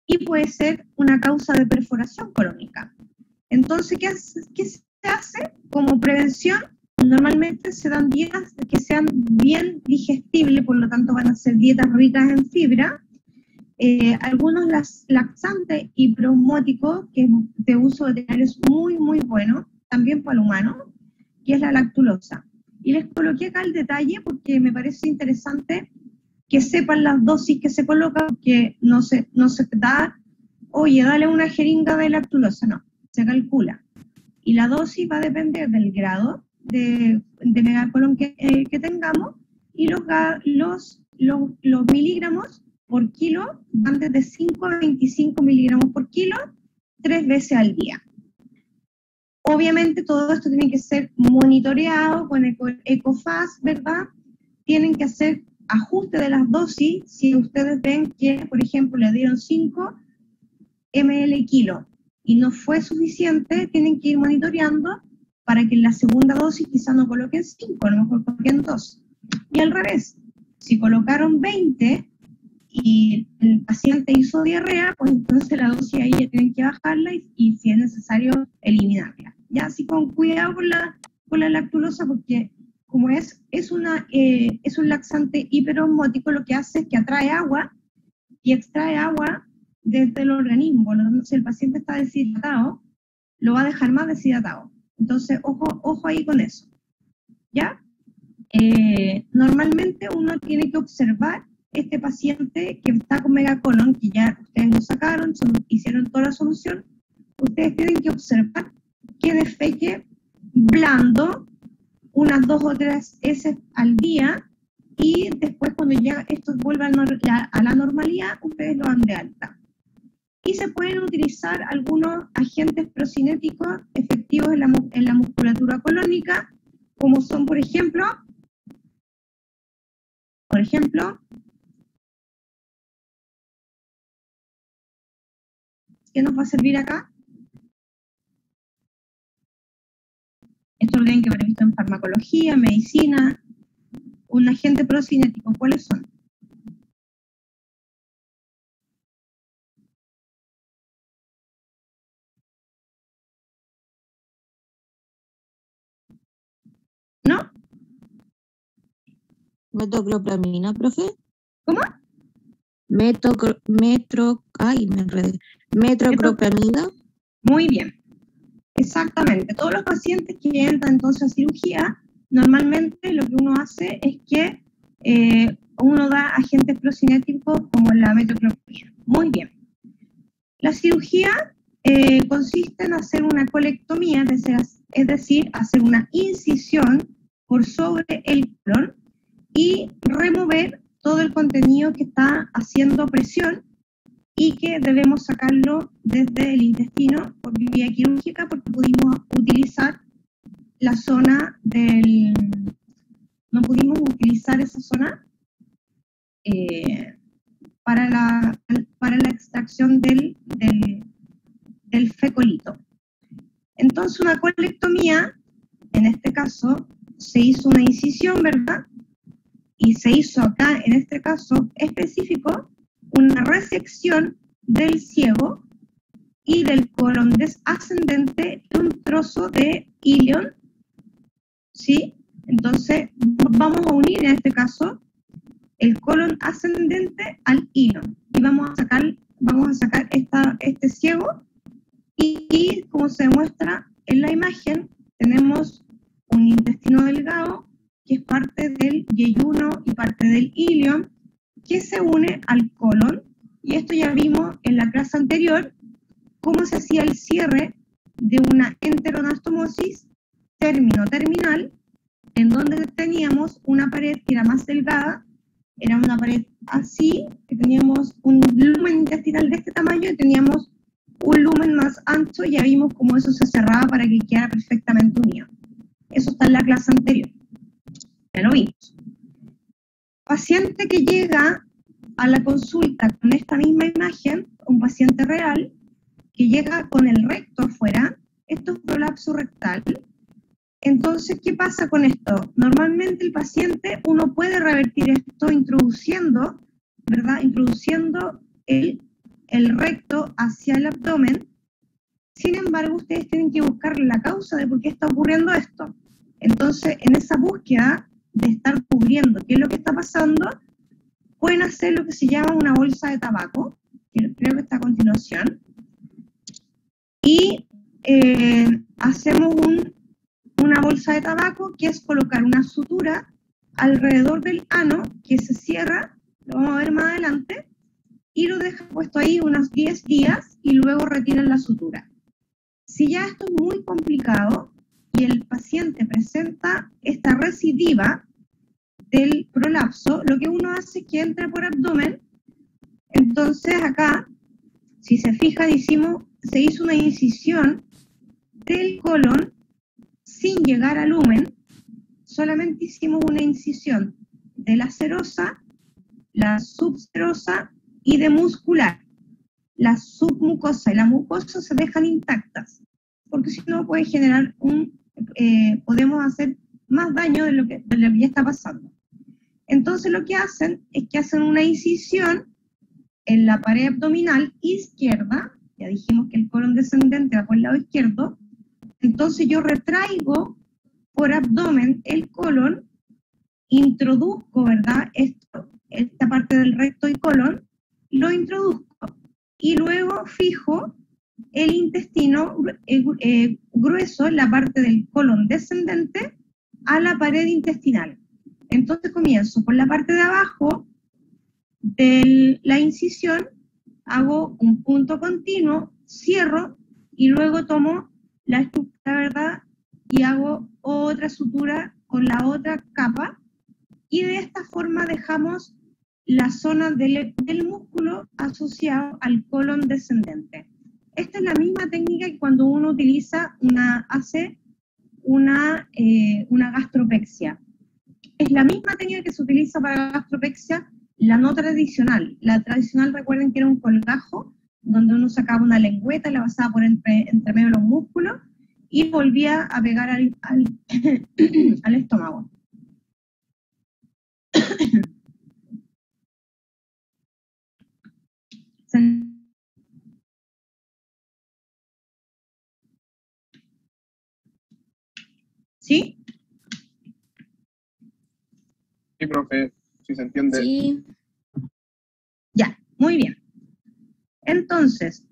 Y puede ser una causa de perforación colónica. Entonces, ¿qué se hace como prevención? Normalmente se dan dietas que sean bien digestibles, por lo tanto van a ser dietas ricas en fibra. Algunos laxantes y proosmóticos, que es de uso veterinario, es muy, muy bueno, también para el humano, que es la lactulosa. Y les coloqué acá el detalle porque me parece interesante que sepan las dosis que se colocan, que no se da, oye, dale una jeringa de lactulosa, no, se calcula. Y la dosis va a depender del grado de megacolon que tengamos, y los miligramos por kilo van desde 5 a 25 miligramos por kilo, 3 veces al día. Obviamente todo esto tiene que ser monitoreado con EcoFast, ¿verdad? Tienen que hacer ajuste de las dosis. Si ustedes ven que, por ejemplo, le dieron 5 ml kilo y no fue suficiente, tienen que ir monitoreando para que en la segunda dosis quizá no coloquen 5, a lo mejor coloquen 2. Y al revés, si colocaron 20 y el paciente hizo diarrea, pues entonces la dosis ahí ya tienen que bajarla y si es necesario, eliminarla. Ya así con cuidado con la lactulosa, porque como es un laxante hiperosmótico, lo que hace es que atrae agua y extrae agua desde el organismo. Por lo tanto, si el paciente está deshidratado, lo va a dejar más deshidratado. Entonces, ojo ahí con eso. ¿Ya? Normalmente uno tiene que observar este paciente que está con megacolon, que ya ustedes lo sacaron, hicieron toda la solución. Ustedes tienen que observar que defeque blando unas 2 o 3 veces al día, y después cuando ya estos vuelvan a la normalidad, ustedes lo dan de alta. Y se pueden utilizar algunos agentes procinéticos efectivos en la musculatura colónica, como son, por ejemplo, ¿qué nos va a servir acá? Esto lo tienen que haber visto en farmacología, medicina, un agente procinético. ¿Cuáles son? ¿No? Metoclopramina, profe. ¿Cómo? Metroclopramina. Muy bien. Exactamente. Todos los pacientes que entran entonces a cirugía, normalmente lo que uno hace es que uno da agentes procinéticos como la metoclopramina. Muy bien. La cirugía consiste en hacer una colectomía, es decir, hacer una incisión por sobre el colon y remover todo el contenido que está haciendo presión y que debemos sacarlo desde el intestino por vía quirúrgica porque pudimos utilizar la zona no pudimos utilizar esa zona para la extracción del fecolito. Entonces una colectomía, en este caso, se hizo una incisión, ¿verdad? Y se hizo acá, en este caso específico, una resección del ciego y del colon ascendente y un trozo de ilion, ¿sí? Entonces vamos a unir en este caso el colon ascendente al ilion y vamos a sacar este ciego y como se muestra en la imagen tenemos un intestino delgado que es parte del yeyuno y parte del ilion que se une al colon, y esto ya vimos en la clase anterior, cómo se hacía el cierre de una enteroanastomosis término-terminal, en donde teníamos una pared que era más delgada, era una pared así, que teníamos un lumen intestinal de este tamaño, y teníamos un lumen más ancho, y ya vimos cómo eso se cerraba para que quedara perfectamente unido. Eso está en la clase anterior. Ya lo vimos. Paciente que llega a la consulta con esta misma imagen, un paciente real, que llega con el recto afuera, esto es prolapso rectal. Entonces, ¿qué pasa con esto? Normalmente el paciente, uno puede revertir esto introduciendo, ¿verdad? Introduciendo el recto hacia el abdomen. Sin embargo, ustedes tienen que buscar la causa de por qué está ocurriendo esto. Entonces, en esa búsqueda de estar cubriendo qué es lo que está pasando, pueden hacer lo que se llama una bolsa de tabaco, que creo que está a continuación, y hacemos una bolsa de tabaco, que es colocar una sutura alrededor del ano, que se cierra, lo vamos a ver más adelante, y lo dejan puesto ahí unos 10 días, y luego retiran la sutura. Si ya esto es muy complicado, y el paciente presenta esta recidiva del prolapso, lo que uno hace es que entra por abdomen. Entonces acá, si se fijan, se hizo una incisión del colon sin llegar al lumen, solamente hicimos una incisión de la serosa, la subserosa y de muscular. La submucosa y la mucosa se dejan intactas, porque si no puede generar podemos hacer más daño de lo que ya está pasando. Entonces lo que hacen es que hacen una incisión en la pared abdominal izquierda, ya dijimos que el colon descendente va por el lado izquierdo, entonces yo retraigo por abdomen el colon, introduzco, ¿verdad?, esta parte del recto y colon, lo introduzco y luego fijo el intestino grueso, la parte del colon descendente, a la pared intestinal. Entonces comienzo por la parte de abajo de la incisión, hago un punto continuo, cierro y luego tomo la estructura, ¿verdad?, y hago otra sutura con la otra capa, y de esta forma dejamos la zona del músculo asociado al colon descendente. Esta es la misma técnica que cuando uno utiliza hace una gastropexia. Es la misma técnica que se utiliza para la gastropexia, la no tradicional. La tradicional, recuerden que era un colgajo, donde uno sacaba una lengüeta, la pasaba por entre medio de los músculos y volvía a pegar al estómago. ¿Sí? Sí, profe, si se entiende. Sí. Ya, muy bien. Entonces,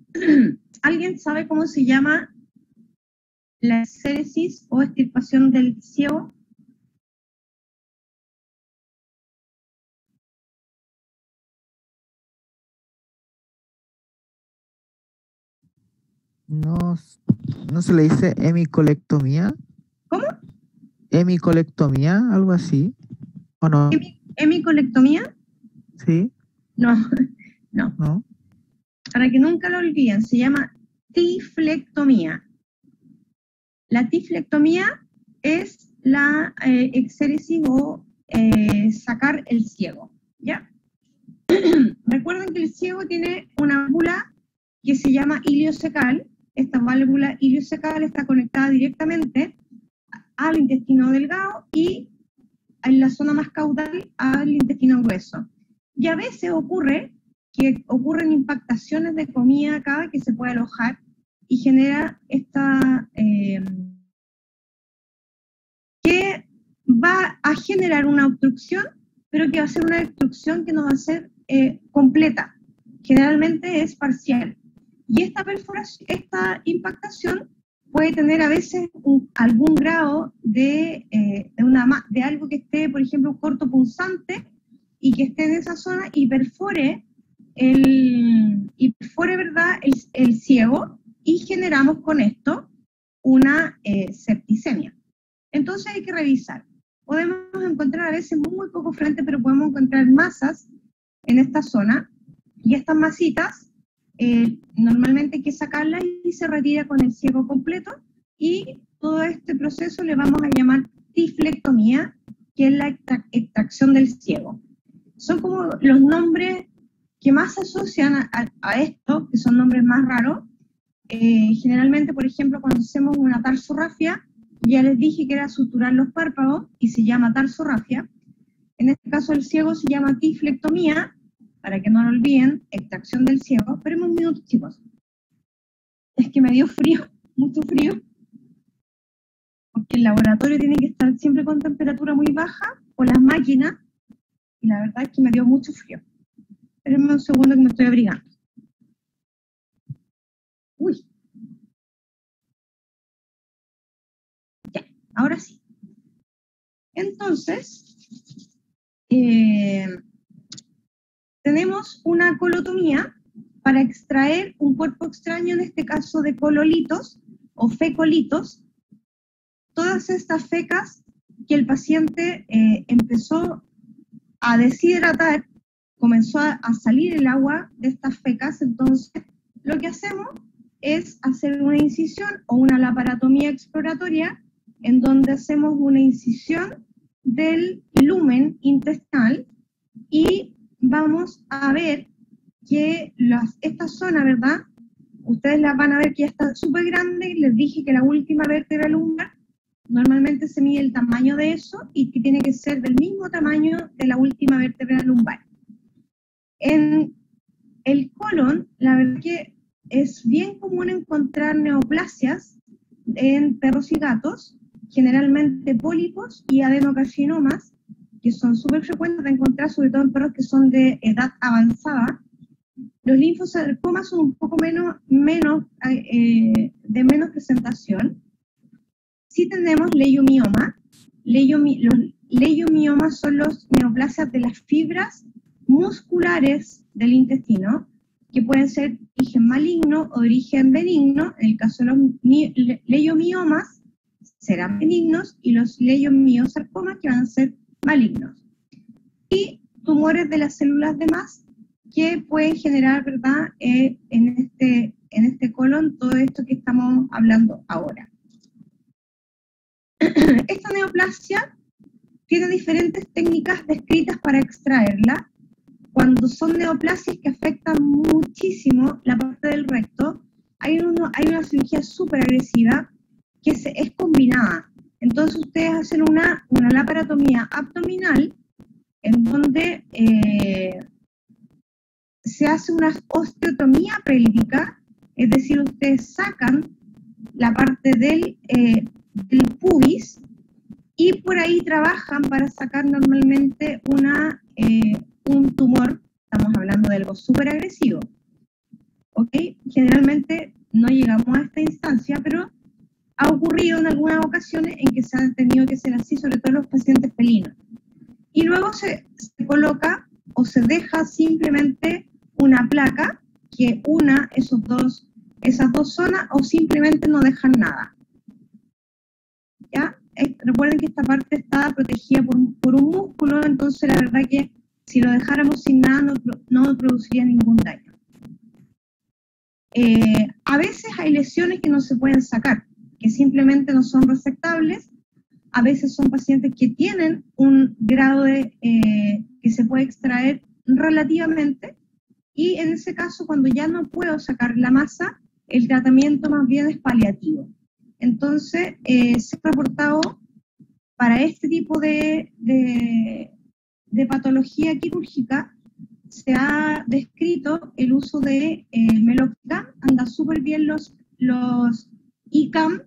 ¿alguien sabe cómo se llama la exéresis o extirpación del ciego? No, no se le dice hemicolectomía. ¿Cómo? Hemicolectomía, algo así. ¿O no? ¿Hemicolectomía? Sí, No, no. ¿no? Para que nunca lo olviden, se llama tiflectomía. La tiflectomía es la exéresis o sacar el ciego, ¿ya? Recuerden que el ciego tiene una válvula que se llama iliocecal. Esta válvula iliocecal está conectada directamente al intestino delgado y en la zona más caudal al intestino grueso. Y a veces ocurren impactaciones de comida acá que se puede alojar y genera esta que va a generar una obstrucción, pero que va a ser una obstrucción que no va a ser completa. Generalmente es parcial. Y esta perforación, esta impactación puede tener a veces algún grado de algo que esté, por ejemplo, corto punzante y que esté en esa zona y perfore, ¿verdad? el ciego y generamos con esto una septicemia. Entonces hay que revisar. Podemos encontrar a veces muy poco frente, pero podemos encontrar masas en esta zona y estas masitas normalmente hay que sacarlas y se retira con el ciego completo y todo este proceso le vamos a llamar tiflectomía, que es la extracción del ciego. Son como los nombres que más se asocian a esto, que son nombres más raros. Generalmente, por ejemplo, cuando hacemos una tarsorrafia, ya les dije que era suturar los párpados y se llama tarsorrafia. En este caso el ciego se llama tiflectomía, para que no lo olviden, extracción del ciego. Esperemos un minuto, chicos. Es que me dio frío, mucho frío, porque el laboratorio tiene que estar siempre con temperatura muy baja, o las máquinas, y la verdad es que me dio mucho frío. Espérenme un segundo que me estoy abrigando. Uy. Ya, ahora sí. Entonces, tenemos una colotomía para extraer un cuerpo extraño, en este caso de cololitos o fecolitos. Todas estas fecas que el paciente empezó a deshidratar, comenzó a salir el agua de estas fecas, entonces lo que hacemos es hacer una incisión o una laparotomía exploratoria en donde hacemos una incisión del lumen intestinal y vamos a ver que esta zona, ¿verdad? Ustedes la van a ver que ya está súper grande. Les dije que la última vértebra lumbar normalmente se mide el tamaño de eso y que tiene que ser del mismo tamaño de la última vértebra lumbar. En el colon, la verdad que es bien común encontrar neoplasias en perros y gatos, generalmente pólipos y adenocarcinomas, que son súper frecuentes de encontrar, sobre todo en perros que son de edad avanzada. Los linfosarcomas son un poco de menos presentación. Sí tenemos leiomioma. Los leiomiomas son los neoplasias de las fibras musculares del intestino, que pueden ser de origen maligno o de origen benigno. En el caso de los leiomiomas serán benignos y los leiomiosarcomas que van a ser malignos. Y tumores de las células de Mast que pueden generar, ¿verdad?, en este colon todo esto que estamos hablando ahora. esta neoplasia tiene diferentes técnicas descritas para extraerla. Cuando son neoplasias que afectan muchísimo la parte del recto, hay una cirugía súper agresiva que es combinada. Entonces ustedes hacen una laparotomía abdominal en donde se hace una osteotomía pélvica, es decir, ustedes sacan la parte del pubis y por ahí trabajan para sacar normalmente un tumor. Estamos hablando de algo súper agresivo. ¿Ok? Generalmente no llegamos a esta instancia, pero ha ocurrido en algunas ocasiones en que se han tenido que hacer así, sobre todo los pacientes felinos. Y luego se coloca o se deja simplemente una placa que una esas dos zonas o simplemente no dejan nada. ¿Ya? Recuerden que esta parte está protegida por un músculo, entonces la verdad que si lo dejáramos sin nada no produciría ningún daño. A veces hay lesiones que no se pueden sacar, que simplemente no son resectables. A veces son pacientes que tienen un grado que se puede extraer relativamente, y en ese caso, cuando ya no puedo sacar la masa, el tratamiento más bien es paliativo. Entonces, se ha reportado para este tipo de patología quirúrgica, se ha descrito el uso de meloxicam. Anda súper bien los ICAM,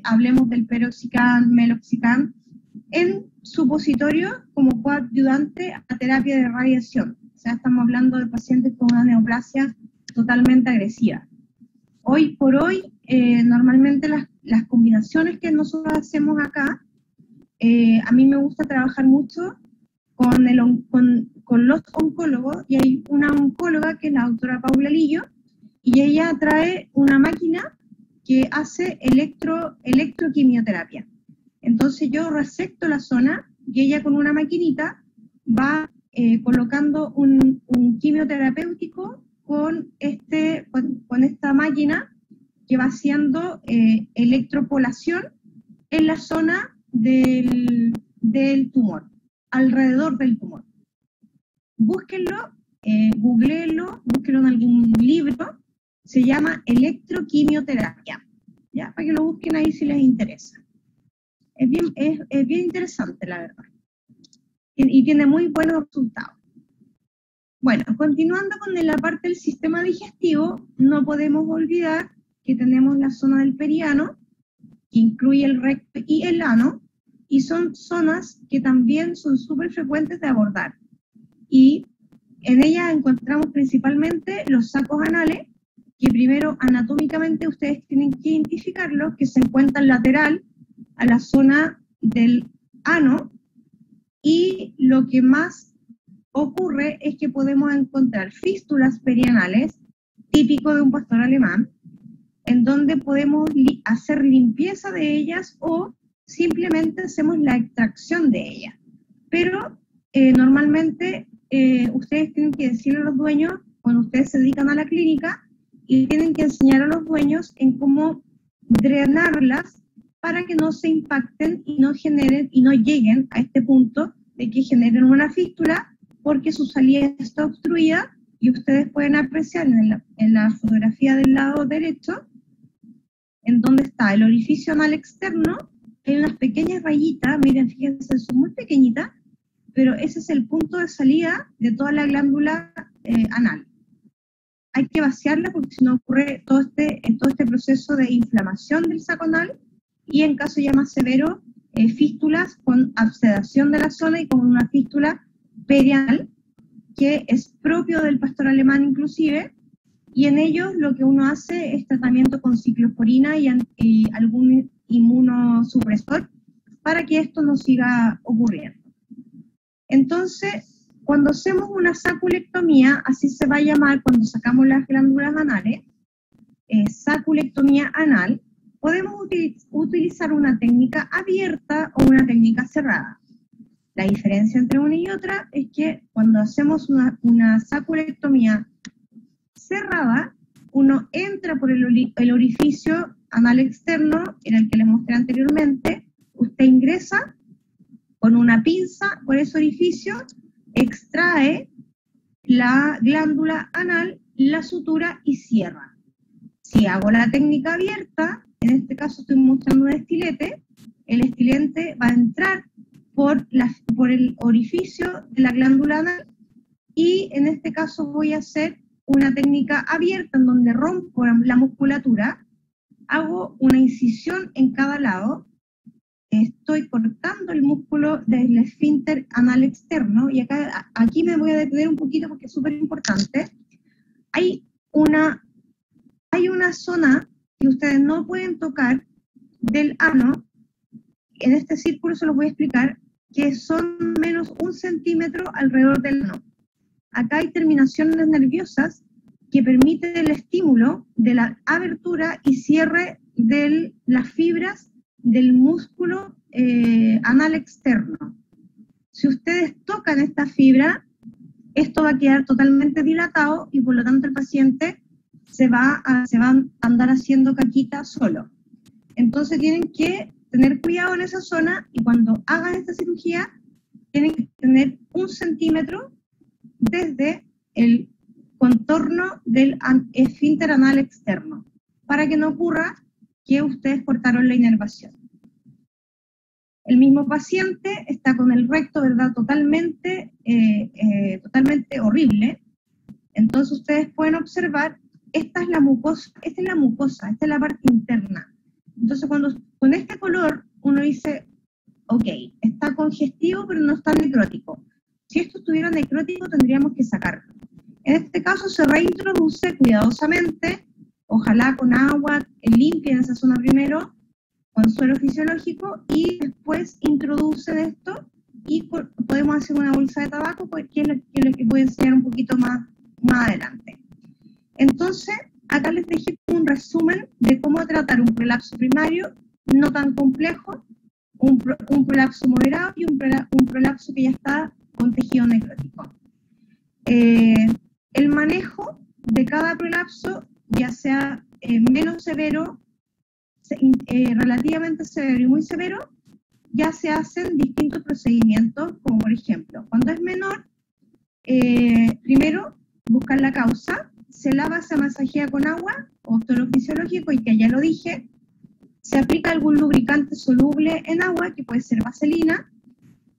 hablemos del peroxicam, meloxicam, en supositorio como coadyuvante a terapia de radiación. O sea, estamos hablando de pacientes con una neoplasia totalmente agresiva. Hoy por hoy, normalmente las combinaciones que nosotros hacemos acá, a mí me gusta trabajar mucho con los oncólogos, y hay una oncóloga que es la doctora Paula Lillo, y ella trae una máquina que hace electroquimioterapia. Entonces yo resecto la zona y ella con una maquinita va colocando un quimioterapéutico con esta máquina que va haciendo electropolación en la zona del tumor, alrededor del tumor. Búsquenlo, googleenlo, búsquenlo en algún libro, se llama electroquimioterapia, ¿ya? Para que lo busquen ahí si les interesa. Es bien interesante, la verdad. Y tiene muy buenos resultados. Bueno, continuando con la parte del sistema digestivo, no podemos olvidar que tenemos la zona del periano, que incluye el recto y el ano, y son zonas que también son súper frecuentes de abordar. Y en ellas encontramos principalmente los sacos anales, que primero anatómicamente ustedes tienen que identificarlos, que se encuentran lateral a la zona del ano, y lo que más ocurre es que podemos encontrar fístulas perianales, típico de un pastor alemán, en donde podemos hacer limpieza de ellas o simplemente hacemos la extracción de ellas. Pero normalmente ustedes tienen que decirle a los dueños, cuando ustedes se dedican a la clínica, y tienen que enseñar a los dueños en cómo drenarlas para que no se impacten y no generen y no lleguen a este punto de que generen una fístula, porque su salida está obstruida, y ustedes pueden apreciar en la fotografía del lado derecho, en donde está el orificio anal externo, hay unas pequeñas rayitas, miren, fíjense, son muy pequeñitas, pero ese es el punto de salida de toda la glándula anal. Hay que vaciarla porque si no ocurre todo este proceso de inflamación del saco anal, y en caso ya más severo, fístulas con absedación de la zona y con una fístula perianal, que es propio del pastor alemán inclusive, y en ellos lo que uno hace es tratamiento con ciclosporina y algún inmunosupresor para que esto no siga ocurriendo. Entonces, cuando hacemos una saculectomía, así se va a llamar cuando sacamos las glándulas anales, saculectomía anal, podemos utilizar una técnica abierta o una técnica cerrada. La diferencia entre una y otra es que cuando hacemos una saculectomía cerrada, uno entra por el orificio anal externo, en el que les mostré anteriormente, usted ingresa con una pinza por ese orificio, extrae la glándula anal, la sutura y cierra. Si hago la técnica abierta, en este caso estoy mostrando un estilete, el estilete va a entrar por el orificio de la glándula anal y en este caso voy a hacer una técnica abierta en donde rompo la musculatura, hago una incisión en cada lado, estoy cortando el músculo del esfínter anal externo y aquí me voy a detener un poquito porque es súper importante. Hay una zona que ustedes no pueden tocar del ano, en este círculo se los voy a explicar, que son menos 1 centímetro alrededor del ano. Acá hay terminaciones nerviosas que permiten el estímulo de la abertura y cierre de las fibras del músculo anal externo. Si ustedes tocan esta fibra, esto va a quedar totalmente dilatado y por lo tanto el paciente se va a andar haciendo caquita solo. Entonces tienen que tener cuidado en esa zona y cuando hagan esta cirugía tienen que tener 1 centímetro desde el contorno del esfínter anal externo para que no ocurra que ustedes cortaron la inervación. El mismo paciente está con el recto, ¿verdad? Totalmente horrible. Entonces ustedes pueden observar, esta es la mucosa, esta es la parte interna. Entonces con este color uno dice, ok, está congestivo pero no está necrótico. Si esto estuviera necrótico tendríamos que sacarlo. En este caso se reintroduce cuidadosamente, ojalá con agua, limpien esa zona primero, con suero fisiológico, y después introducen esto y podemos hacer una bolsa de tabaco, que es lo que voy a enseñar un poquito más adelante. Entonces, acá les dejé un resumen de cómo tratar un prolapso primario, no tan complejo, un prolapso moderado y un prolapso que ya está con tejido necrótico. El manejo de cada prolapso, ya sea menos severo, relativamente severo y muy severo, ya se hacen distintos procedimientos, como por ejemplo, cuando es menor, primero buscar la causa, se lava, se masajea con agua o suero fisiológico, y que ya lo dije, se aplica algún lubricante soluble en agua, que puede ser vaselina,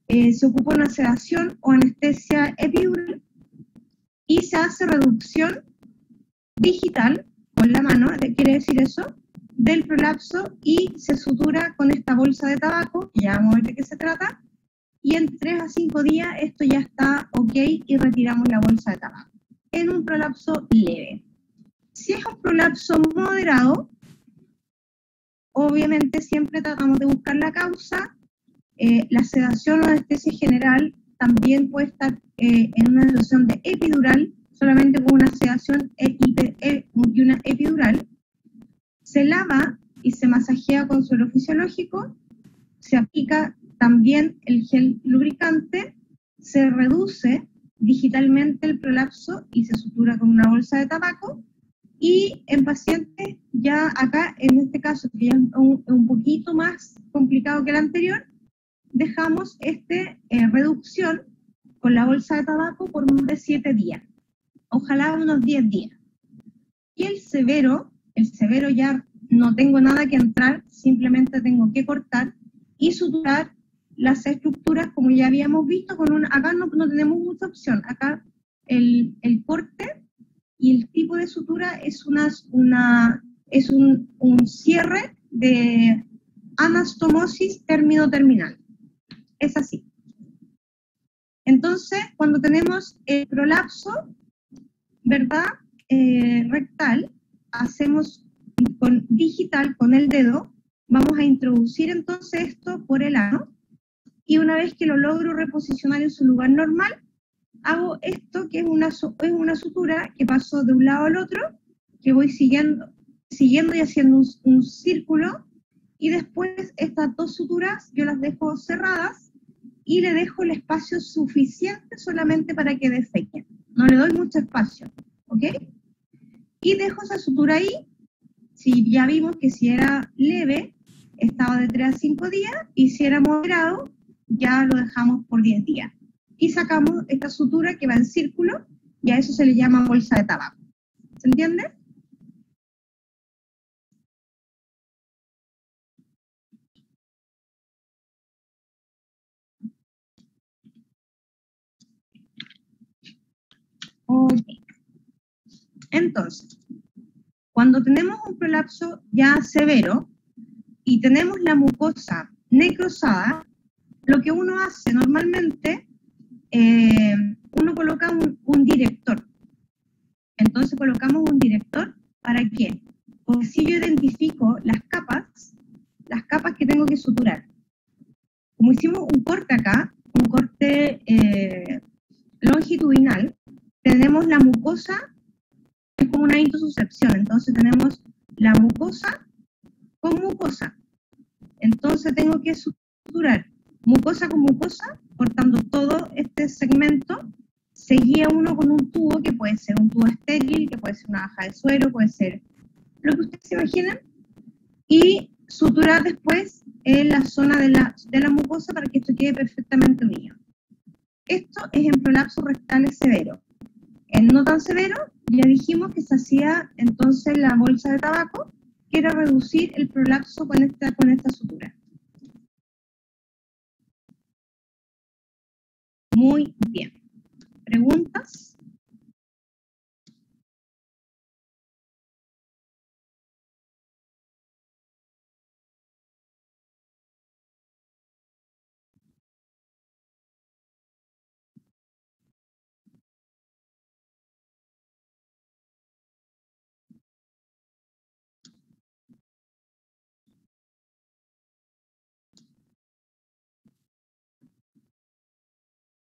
se ocupa una sedación o anestesia epidural, y se hace reducción digital con la mano, quiere decir eso, del prolapso, y se sutura con esta bolsa de tabaco, que ya vamos a ver de qué se trata, y en 3 a 5 días esto ya está ok y retiramos la bolsa de tabaco. En un prolapso leve. Si es un prolapso moderado, obviamente siempre tratamos de buscar la causa. La sedación o anestesia general también puede estar en una situación de epidural, solamente con una sedación y una epidural. Se lava y se masajea con suero fisiológico, se aplica también el gel lubricante, se reduce digitalmente el prolapso y se sutura con una bolsa de tabaco, y en pacientes ya acá, en este caso, que ya es un poquito más complicado que el anterior, dejamos reducción con la bolsa de tabaco por más de 7 días, ojalá unos 10 días. Y el severo ya no tengo nada que entrar, simplemente tengo que cortar y suturar las estructuras, como ya habíamos visto, acá no tenemos mucha opción. Acá el corte y el tipo de sutura es un cierre de anastomosis término-terminal. Es así. Entonces, cuando tenemos el prolapso, ¿verdad? Rectal, hacemos digital con el dedo, vamos a introducir entonces esto por el ano, y una vez que lo logro reposicionar en su lugar normal, hago esto, que es una sutura que paso de un lado al otro, que voy siguiendo y haciendo un círculo, y después estas 2 suturas yo las dejo cerradas y le dejo el espacio suficiente solamente para que defequen. No le doy mucho espacio, ¿ok? Y dejo esa sutura ahí. Si ya vimos que si era leve, estaba de 3 a 5 días, y si era moderado, ya lo dejamos por 10 días. Y sacamos esta sutura que va en círculo, y a eso se le llama bolsa de tabaco. ¿Se entiende? Ok. Entonces, cuando tenemos un prolapso ya severo y tenemos la mucosa necrosada, lo que uno hace normalmente, uno coloca un director. Entonces colocamos un director, ¿para qué? Porque si yo identifico las capas que tengo que suturar. Como hicimos un corte acá, un corte longitudinal, tenemos la mucosa, es como una intususcepción, entonces tenemos la mucosa con mucosa. Entonces tengo que suturar mucosa con mucosa, cortando todo este segmento. Seguía uno con un tubo, que puede ser un tubo estéril, que puede ser una baja de suero, puede ser lo que ustedes se imaginen, y suturar después en la zona de la mucosa para que esto quede perfectamente unido. Esto es en prolapsos rectales severos. En no tan severo, ya dijimos que se hacía entonces la bolsa de tabaco, que era reducir el prolapso con esta sutura. Muy bien. ¿Preguntas?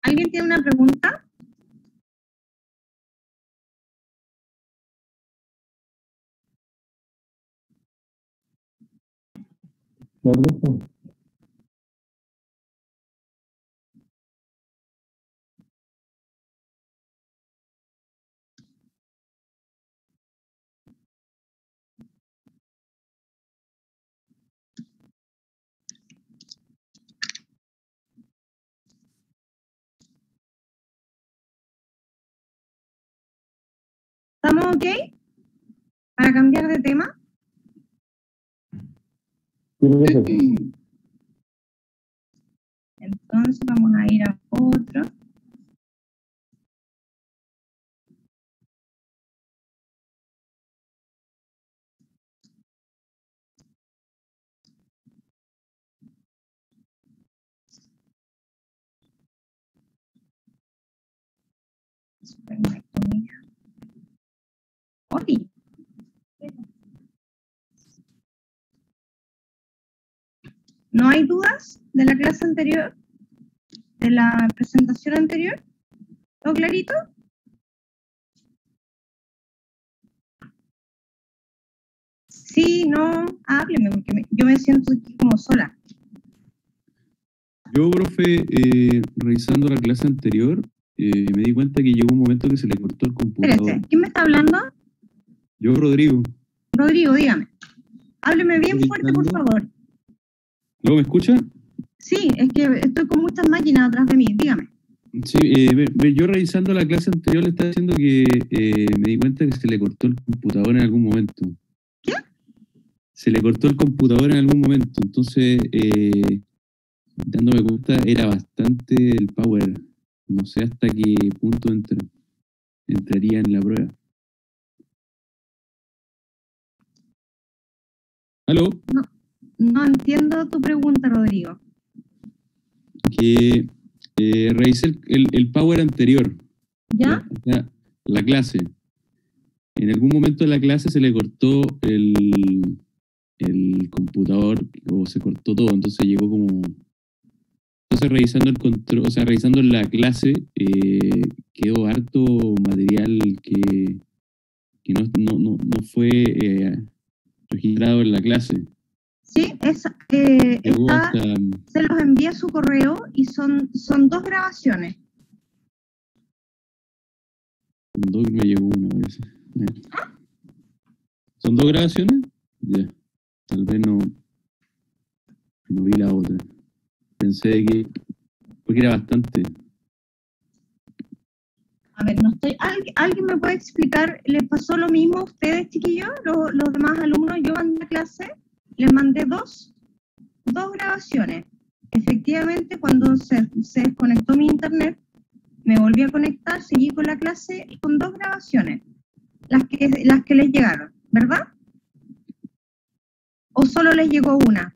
¿Alguien tiene una pregunta? ¿Estamos ok? Para cambiar de tema. Entonces vamos a ir a otro. Espermectomía. Oli. ¿No hay dudas de la clase anterior? ¿De la presentación anterior? ¿Todo clarito? Sí, no, hábleme, porque yo me siento aquí como sola. Yo, profe, revisando la clase anterior, me di cuenta que llegó un momento que se le cortó el computador. Espérese, ¿quién me está hablando? Yo, Rodrigo. Rodrigo, dígame. Hábleme bien fuerte, por favor. ¿Luego me escucha? Sí, es que estoy con muchas máquinas atrás de mí, dígame. Sí, yo revisando la clase anterior le estaba diciendo que me di cuenta que se le cortó el computador en algún momento. ¿Qué? Se le cortó el computador en algún momento, entonces, dándome cuenta, era bastante el power. No sé hasta qué punto entraría en la prueba. ¿Aló? No entiendo tu pregunta, Rodrigo. Que revisé el power anterior. ¿Ya? La clase. En algún momento de la clase se le cortó el computador o se cortó todo, entonces llegó como... Entonces revisando el control, o sea, revisando la clase, quedó harto material que no fue registrado en la clase. Sí, Llegó hasta... se los envía a su correo y son 2 grabaciones. Con 2 me llegó una vez. ¿Son 2 grabaciones? Ya. Tal vez no no vi la otra. Pensé que, porque era bastante. A ver, no estoy. ¿Alguien me puede explicar? ¿Les pasó lo mismo a ustedes, chiquillos? Los demás alumnos, yo en la clase les mandé dos grabaciones. Efectivamente, cuando se desconectó mi internet, me volví a conectar, seguí con la clase con 2 grabaciones, las que les llegaron, ¿verdad? ¿O solo les llegó una?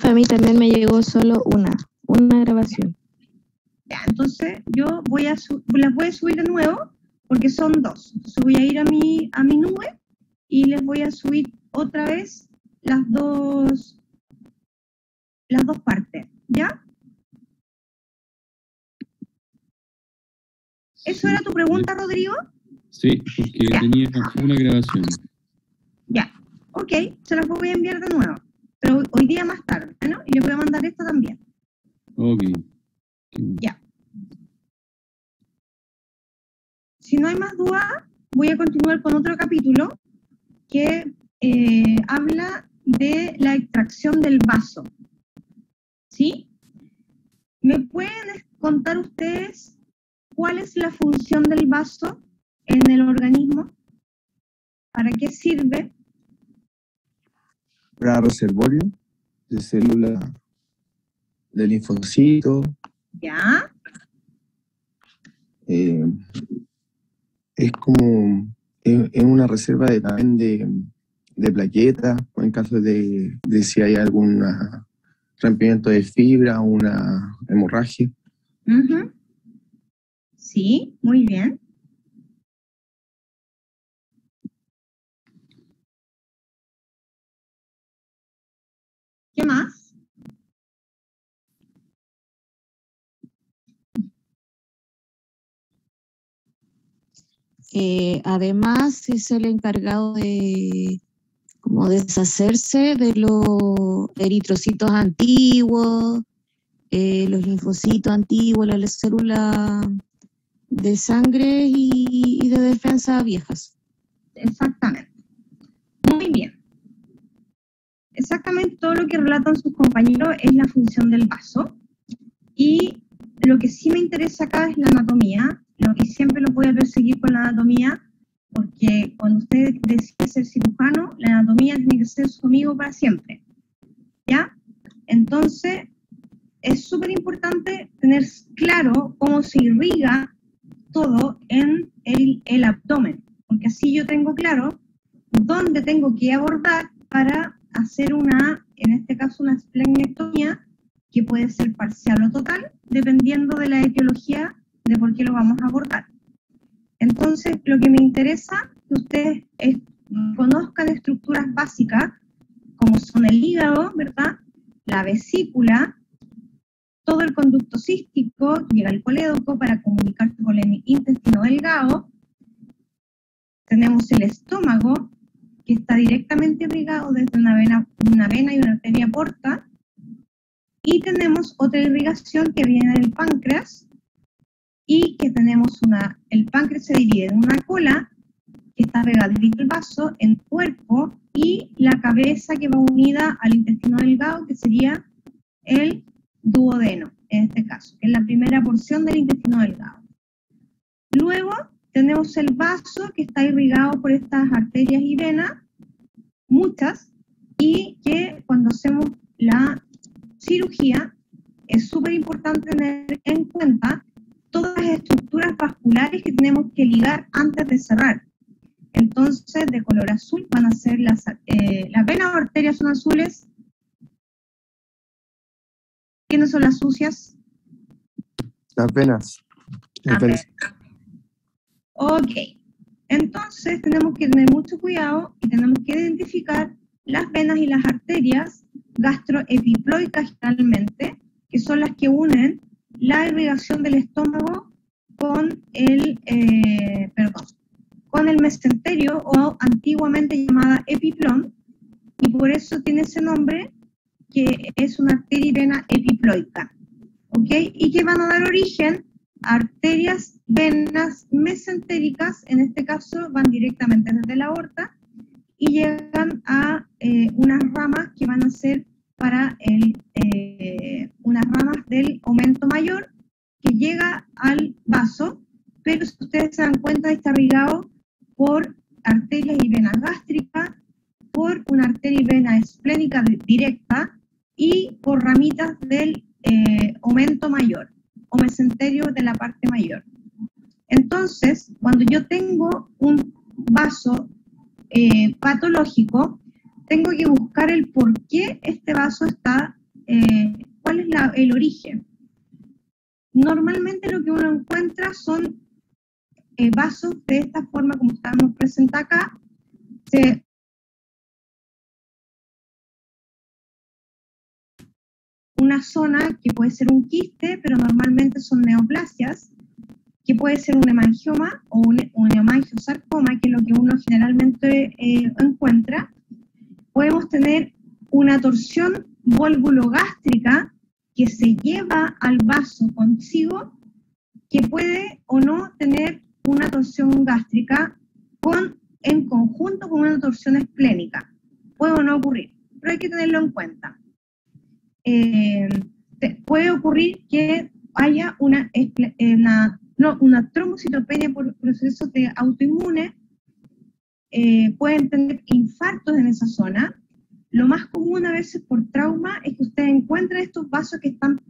A mí también me llegó solo una grabación. Ya, entonces yo las voy a subir de nuevo porque son 2. Entonces voy a ir a mi nube y les voy a subir otra vez las dos partes, ¿ya? ¿Eso era tu pregunta, Rodrigo? Sí, porque Ya. tenía una grabación. Ya, ok, se las voy a enviar de nuevo, pero hoy día más tarde, ¿no? Y les voy a mandar esta también. Ok. Qué bueno. Ya. Si no hay más dudas, voy a continuar con otro capítulo que habla de la extracción del vaso. ¿Sí? ¿Me pueden contar ustedes cuál es la función del vaso en el organismo? ¿Para qué sirve? Para reservorio de células de linfocitos. ¿Ya? Es como es una reserva también de plaquetas, o en caso de si hay algún rompimiento de fibra o una hemorragia. Ujú. Sí, muy bien. ¿Qué más? Además, es el encargado de como deshacerse de los eritrocitos antiguos, los linfocitos antiguos, las células de sangre y de defensa viejas. Exactamente. Muy bien. Exactamente todo lo que relatan sus compañeros es la función del vaso. Y lo que sí me interesa acá es la anatomía. Lo que siempre lo voy a perseguir con la anatomía, porque cuando usted decide ser cirujano, la anatomía tiene que ser su amigo para siempre. ¿Ya? Entonces, es súper importante tener claro cómo se irriga todo en el abdomen, porque así yo tengo claro dónde tengo que abordar para hacer en este caso, una esplenectomía, que puede ser parcial o total, dependiendo de la etiología de por qué lo vamos a abordar. Entonces, lo que me interesa que ustedes conozcan estructuras básicas, como son el hígado, ¿verdad? La vesícula, todo el conducto cístico, llega al colédoco para comunicarse con el intestino delgado. Tenemos el estómago, que está directamente irrigado desde una vena y una arteria porta. Y tenemos otra irrigación que viene del páncreas, y que tenemos el páncreas se divide en una cola, que está pegadita al vaso, en cuerpo, y la cabeza que va unida al intestino delgado, que sería el duodeno, en este caso, que es la primera porción del intestino delgado. Luego tenemos el vaso, que está irrigado por estas arterias y venas, muchas, y que cuando hacemos la cirugía es súper importante tener en cuenta todas las estructuras vasculares que tenemos que ligar antes de cerrar. Entonces, de color azul van a ser las venas o arterias son azules. ¿Quiénes son las sucias? Las venas. Las venas. Ok. Entonces, tenemos que tener mucho cuidado y tenemos que identificar las venas y las arterias gastroepiploicas generalmente, que son las que unen la irrigación del estómago con el mesenterio, o antiguamente llamada epiplón, y por eso tiene ese nombre, que es una arteria y vena epiploica. ¿ok? Y que van a dar origen a arterias, venas mesentéricas, en este caso van directamente desde la aorta, y llegan a unas ramas que van a ser para unas ramas del aumento mayor, que llega al vaso, pero si ustedes se dan cuenta está irrigado por arterias y venas gástricas, por una arteria y vena esplénica directa y por ramitas del aumento mayor o mesenterio de la parte mayor. Entonces, cuando yo tengo un vaso patológico, tengo que buscar el por qué este vaso está, cuál es el origen. Normalmente lo que uno encuentra son vasos de esta forma como estamos presentes acá. Una zona que puede ser un quiste, pero normalmente son neoplasias, que puede ser un hemangioma o un hemangiosarcoma, que es lo que uno generalmente encuentra. Podemos tener una torsión volvulogástrica que se lleva al vaso consigo, que puede o no tener una torsión gástrica en conjunto con una torsión esplénica. Puede o no ocurrir, pero hay que tenerlo en cuenta. Puede ocurrir que haya una trombocitopenia por procesos de autoinmune, pueden tener infartos en esa zona. Lo más común a veces por trauma es que ustedes encuentren estos vasos que están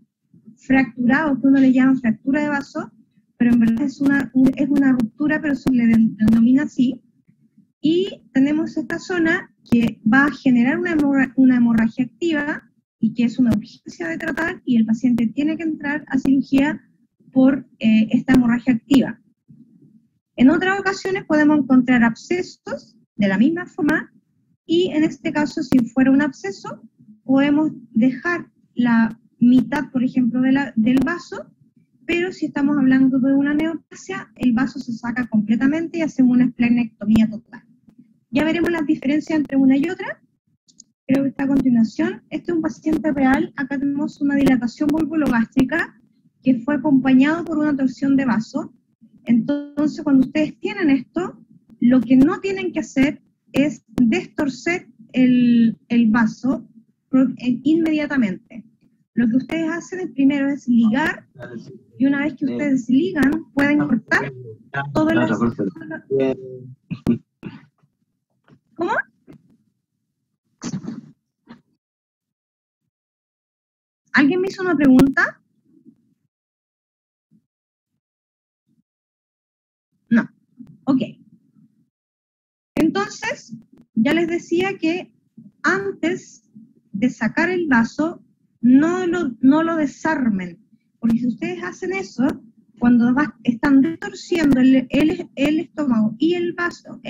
fracturados, que uno le llama fractura de vaso, pero en verdad es una ruptura, pero se le denomina así. Y tenemos esta zona que va a generar una hemorragia activa y que es una urgencia de tratar, y el paciente tiene que entrar a cirugía por esta hemorragia activa. En otras ocasiones podemos encontrar abscesos de la misma forma, y en este caso, si fuera un absceso, podemos dejar la mitad, por ejemplo, del vaso, pero si estamos hablando de una neoplasia, el vaso se saca completamente y hacemos una esplenectomía total. Ya veremos las diferencias entre una y otra. Creo que está a continuación. Este es un paciente real. Acá tenemos una dilatación volvulogástrica que fue acompañado por una torsión de vaso. Entonces, cuando ustedes tienen esto, lo que no tienen que hacer es destorcer el vaso inmediatamente. Lo que ustedes hacen primero es ligar, y una vez que ustedes ligan, pueden cortar todo el... ¿Cómo? ¿Alguien me hizo una pregunta? No. Ok. Entonces, ya les decía que antes de sacar el vaso, no lo desarmen, porque si ustedes hacen eso, cuando están retorciendo el estómago y el vaso,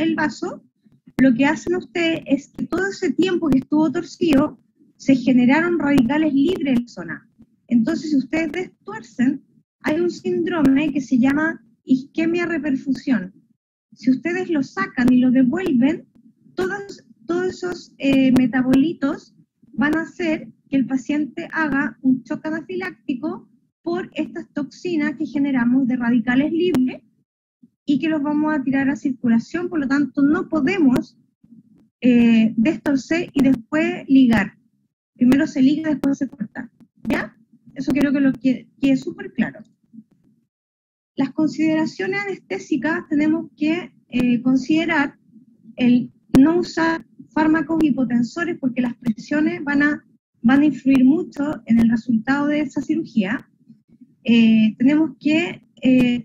lo que hacen ustedes es que todo ese tiempo que estuvo torcido, se generaron radicales libres en la zona. Entonces, si ustedes destuercen, hay un síndrome que se llama isquemia reperfusión. Si ustedes lo sacan y lo devuelven, todos esos metabolitos van a hacer que el paciente haga un shock anafiláctico por estas toxinas que generamos de radicales libres y que los vamos a tirar a circulación. Por lo tanto, no podemos destorcer y después ligar. Primero se liga, después se corta. ¿Ya? Eso quiero que quede súper claro. Las consideraciones anestésicas tenemos que considerar el no usar fármacos hipotensores, porque las presiones van a influir mucho en el resultado de esa cirugía. Tenemos que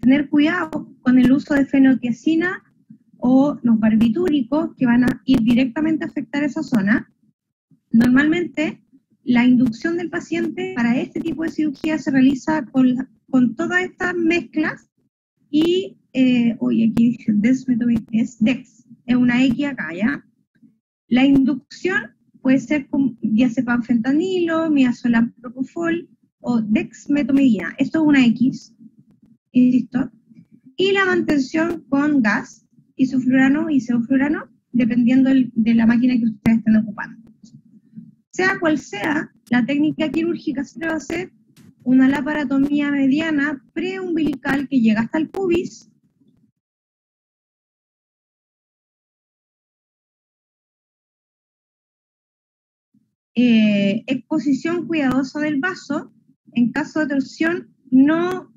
tener cuidado con el uso de fenotiazina o los barbitúricos, que van a ir directamente a afectar esa zona. Normalmente, la inducción del paciente para este tipo de cirugía se realiza con todas estas mezclas y, aquí dice desmetomidina, es DEX, es una X acá, ¿ya? La inducción puede ser con diazepam-fentanilo, midazolam propofol o dexmetomidina. Esto es una X, insisto. Y la mantención con gas, isoflurano y sevoflurano, dependiendo de la máquina que ustedes estén ocupando. Sea cual sea, la técnica quirúrgica se va a hacer una laparotomía mediana preumbilical que llega hasta el pubis, exposición cuidadosa del vaso, en caso de torsión, no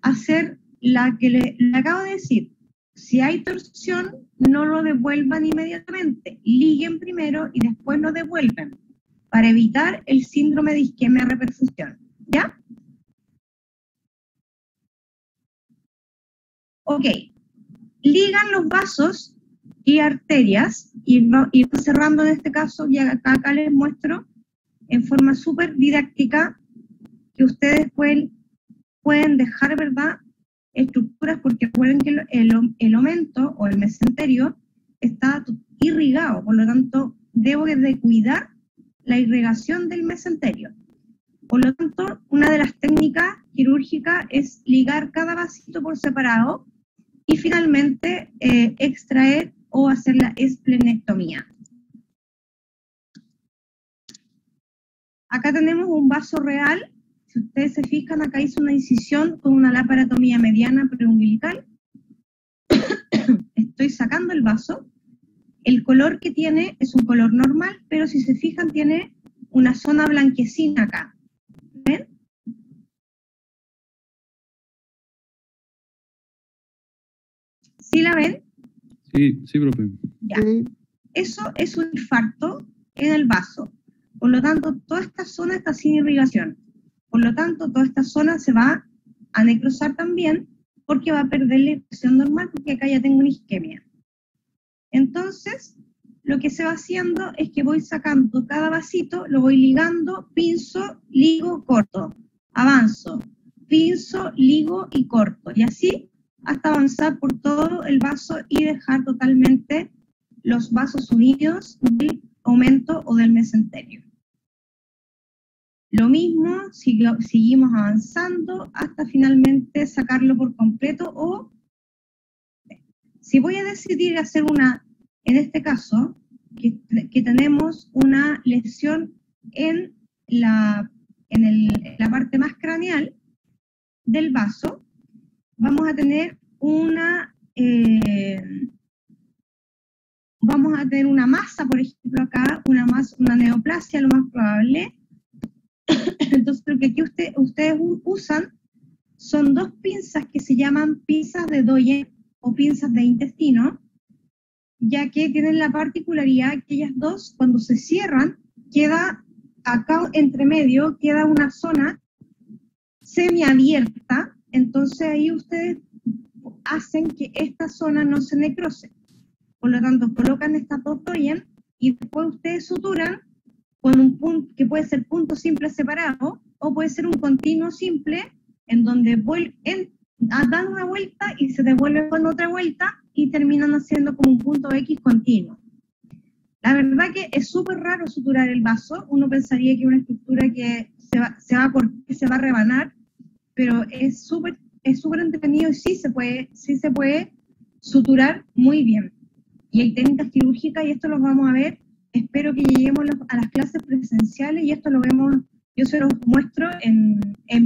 hacer la que le acabo de decir. Si hay torsión, no lo devuelvan inmediatamente, liguen primero y después lo devuelven, para evitar el síndrome de isquemia reperfusión, ¿ya? Ok, ligan los vasos y arterias, y van cerrando en este caso, y acá les muestro en forma súper didáctica que ustedes pueden dejar, ¿verdad?, estructuras, porque recuerden que el omento o el mesenterio está irrigado, por lo tanto, debo de cuidar la irrigación del mesenterio. Por lo tanto, una de las técnicas quirúrgicas es ligar cada vasito por separado y finalmente extraer o hacer la esplenectomía. Acá tenemos un vaso real. Si ustedes se fijan, acá hice una incisión con una laparotomía mediana preumbilical. Estoy sacando el vaso. El color que tiene es un color normal, pero si se fijan tiene una zona blanquecina acá. ¿Ven? ¿Sí la ven? Sí, sí, profe. Ya. Eso es un infarto en el vaso. Por lo tanto, toda esta zona está sin irrigación. Por lo tanto, toda esta zona se va a necrosar también porque va a perder la irrigación normal porque acá ya tengo una isquemia. Entonces, lo que se va haciendo es que voy sacando cada vasito, lo voy ligando, pinzo, ligo, corto. Avanzo, pinzo, ligo y corto. Y así hasta avanzar por todo el vaso y dejar totalmente los vasos unidos del aumento o del mesenterio. Lo mismo, seguimos avanzando hasta finalmente sacarlo por completo, o si voy a decidir hacer en este caso, que tenemos una lesión en la parte más craneal del vaso, vamos a tener una masa, por ejemplo, acá, una neoplasia, lo más probable. Entonces, lo que aquí ustedes usan son dos pinzas que se llaman pinzas de Doyen o pinzas de intestino, ya que tienen la particularidad que ellas dos, cuando se cierran, queda acá entre medio, queda una zona semiabierta, entonces ahí ustedes hacen que esta zona no se necrose. Por lo tanto, colocan estas dos Doyen y después ustedes suturan con un punto que puede ser punto simple separado o puede ser un continuo simple en donde dan una vuelta y se devuelven con otra vuelta y terminan haciendo como un punto X continuo. La verdad que es súper raro suturar el vaso. Uno pensaría que es una estructura que se va a rebanar, pero es súper entretenido y sí se puede suturar muy bien. Y hay técnicas quirúrgicas y esto lo vamos a ver. Espero que lleguemos a las clases presenciales y esto lo vemos, yo se los muestro en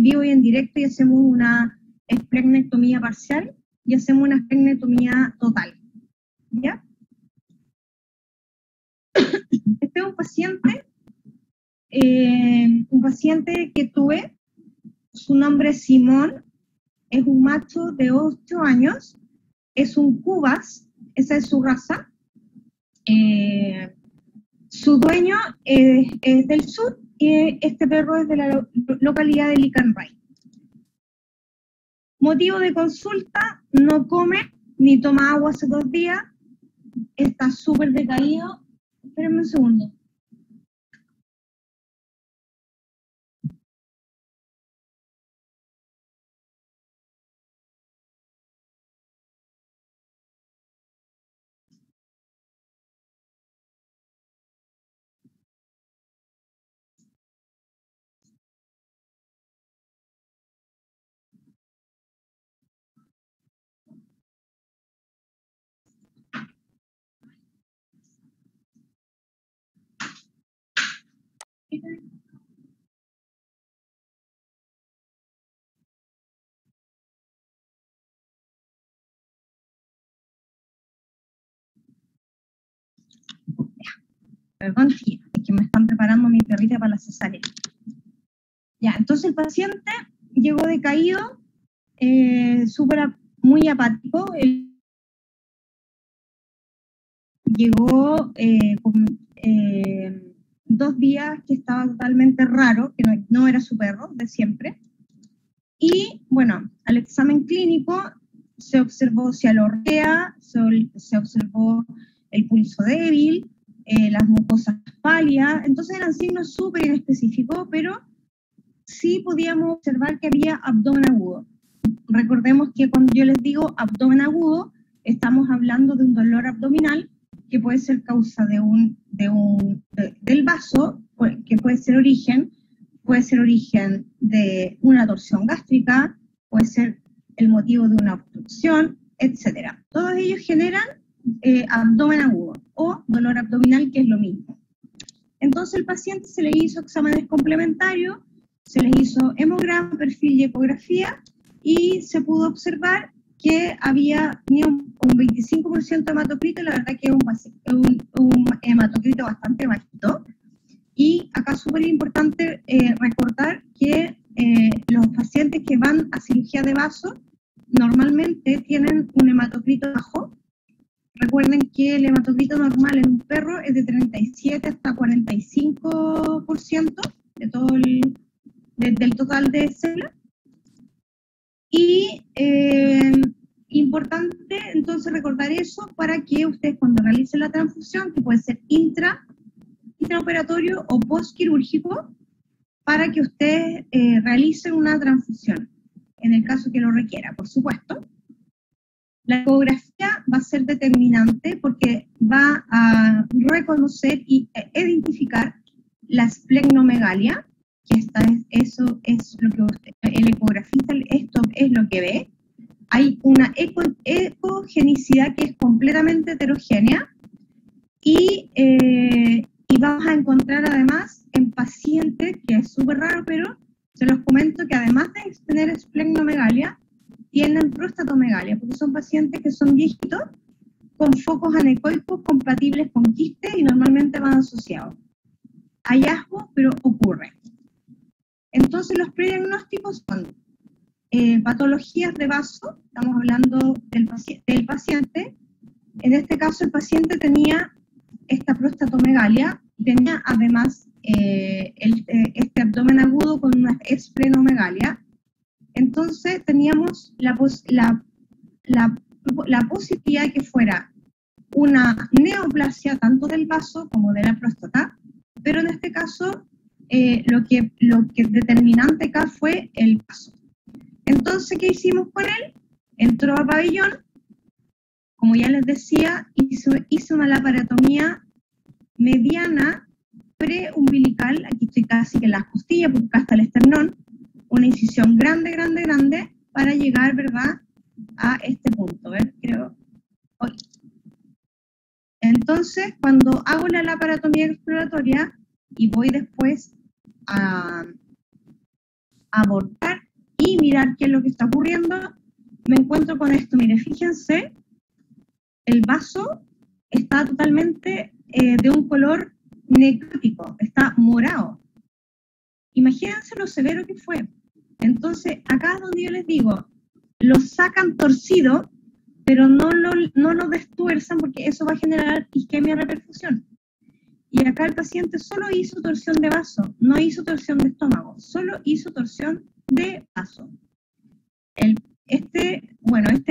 vivo y en directo, y hacemos una esplenectomía parcial y hacemos una esplenectomía total. ¿Ya? Este es un paciente que tuve, su nombre es Simón, es un macho de 8 años, es un cubas, esa es su raza. Su dueño es del sur y este perro es de la localidad de Licanray. Motivo de consulta: no come ni toma agua hace 2 días, está súper decaído. Espérenme un segundo. Perdón, tía, es que me están preparando mi perrita para la cesárea. Ya, entonces el paciente llegó decaído, muy apático. Él llegó con 2 días que estaba totalmente raro, que no era su perro de siempre. Y bueno, al examen clínico se observó cialorrea, se observó el pulso débil, las mucosas pálidas. Entonces eran signos súper inespecíficos, pero sí podíamos observar que había abdomen agudo. Recordemos que cuando yo les digo abdomen agudo, estamos hablando de un dolor abdominal que puede ser causa del vaso, que puede ser origen de una torsión gástrica, puede ser el motivo de una obstrucción, etc. Todos ellos generan abdomen agudo o dolor abdominal, que es lo mismo. Entonces al paciente se le hizo exámenes complementarios, se le hizo hemograma, perfil y ecografía, y se pudo observar que tenía un 25% de hematocrito. La verdad que es un hematocrito bastante bajito. Y acá es súper importante recordar que los pacientes que van a cirugía de vaso normalmente tienen un hematocrito bajo. Recuerden que el hematocrito normal en un perro es de 37 hasta 45% del total de células. Y importante entonces recordar eso para que ustedes cuando realicen la transfusión, que puede ser intraoperatorio o postquirúrgico, para que ustedes realicen una transfusión, en el caso que lo requiera, por supuesto. La ecografía va a ser determinante porque va a reconocer y identificar la esplenomegalia, que eso es lo que el ecografista, esto es lo que ve. Hay una ecogenicidad que es completamente heterogénea y vamos a encontrar además en pacientes, que es súper raro, pero se los comento que además de tener esplenomegalia, tienen prostatomegalia, porque son pacientes que son viejitos, con focos anecoicos compatibles con quistes y normalmente van asociados. Hallazgos, pero ocurre. Entonces los prediagnósticos son patologías de vaso, estamos hablando del paciente. En este caso el paciente tenía esta prostatomegalia, tenía además este abdomen agudo con una esplenomegalia. Entonces teníamos la posibilidad de que fuera una neoplasia tanto del vaso como de la próstata, pero en este caso lo que determinante acá fue el vaso. Entonces, ¿qué hicimos con él? Entró a pabellón, como ya les decía, hizo una laparotomía mediana preumbilical, aquí estoy casi que en las costillas, porque acá está el esternón, una incisión grande, grande, grande, para llegar, ¿verdad?, a este punto, ¿ver? Creo, hoy. Entonces, cuando hago la laparotomía exploratoria y voy después a abortar y mirar qué es lo que está ocurriendo, me encuentro con esto. Mire, fíjense, el vaso está totalmente de un color necrótico, está morado. Imagínense lo severo que fue. Entonces, acá es donde yo les digo, lo sacan torcido, pero no lo destuerzan porque eso va a generar isquemia reperfusión. Y acá el paciente solo hizo torsión de vaso, no hizo torsión de estómago, solo hizo torsión de vaso. Este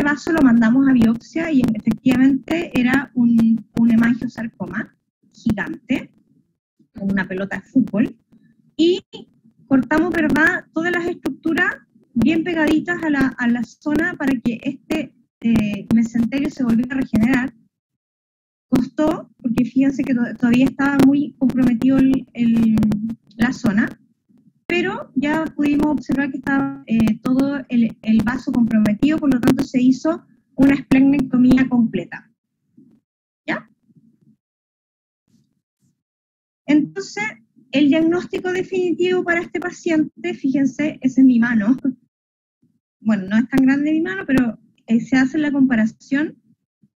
vaso lo mandamos a biopsia y efectivamente era un hemangiosarcoma gigante, una pelota de fútbol, y cortamos, ¿verdad?, todas las estructuras bien pegaditas a la zona para que este mesenterio se volviera a regenerar. Costó, porque fíjense que todavía estaba muy comprometido la zona, pero ya pudimos observar que estaba todo el vaso comprometido, por lo tanto se hizo una esplenectomía completa. ¿Ya? Entonces, el diagnóstico definitivo para este paciente, fíjense, esa es mi mano. Bueno, no es tan grande mi mano, pero se hace la comparación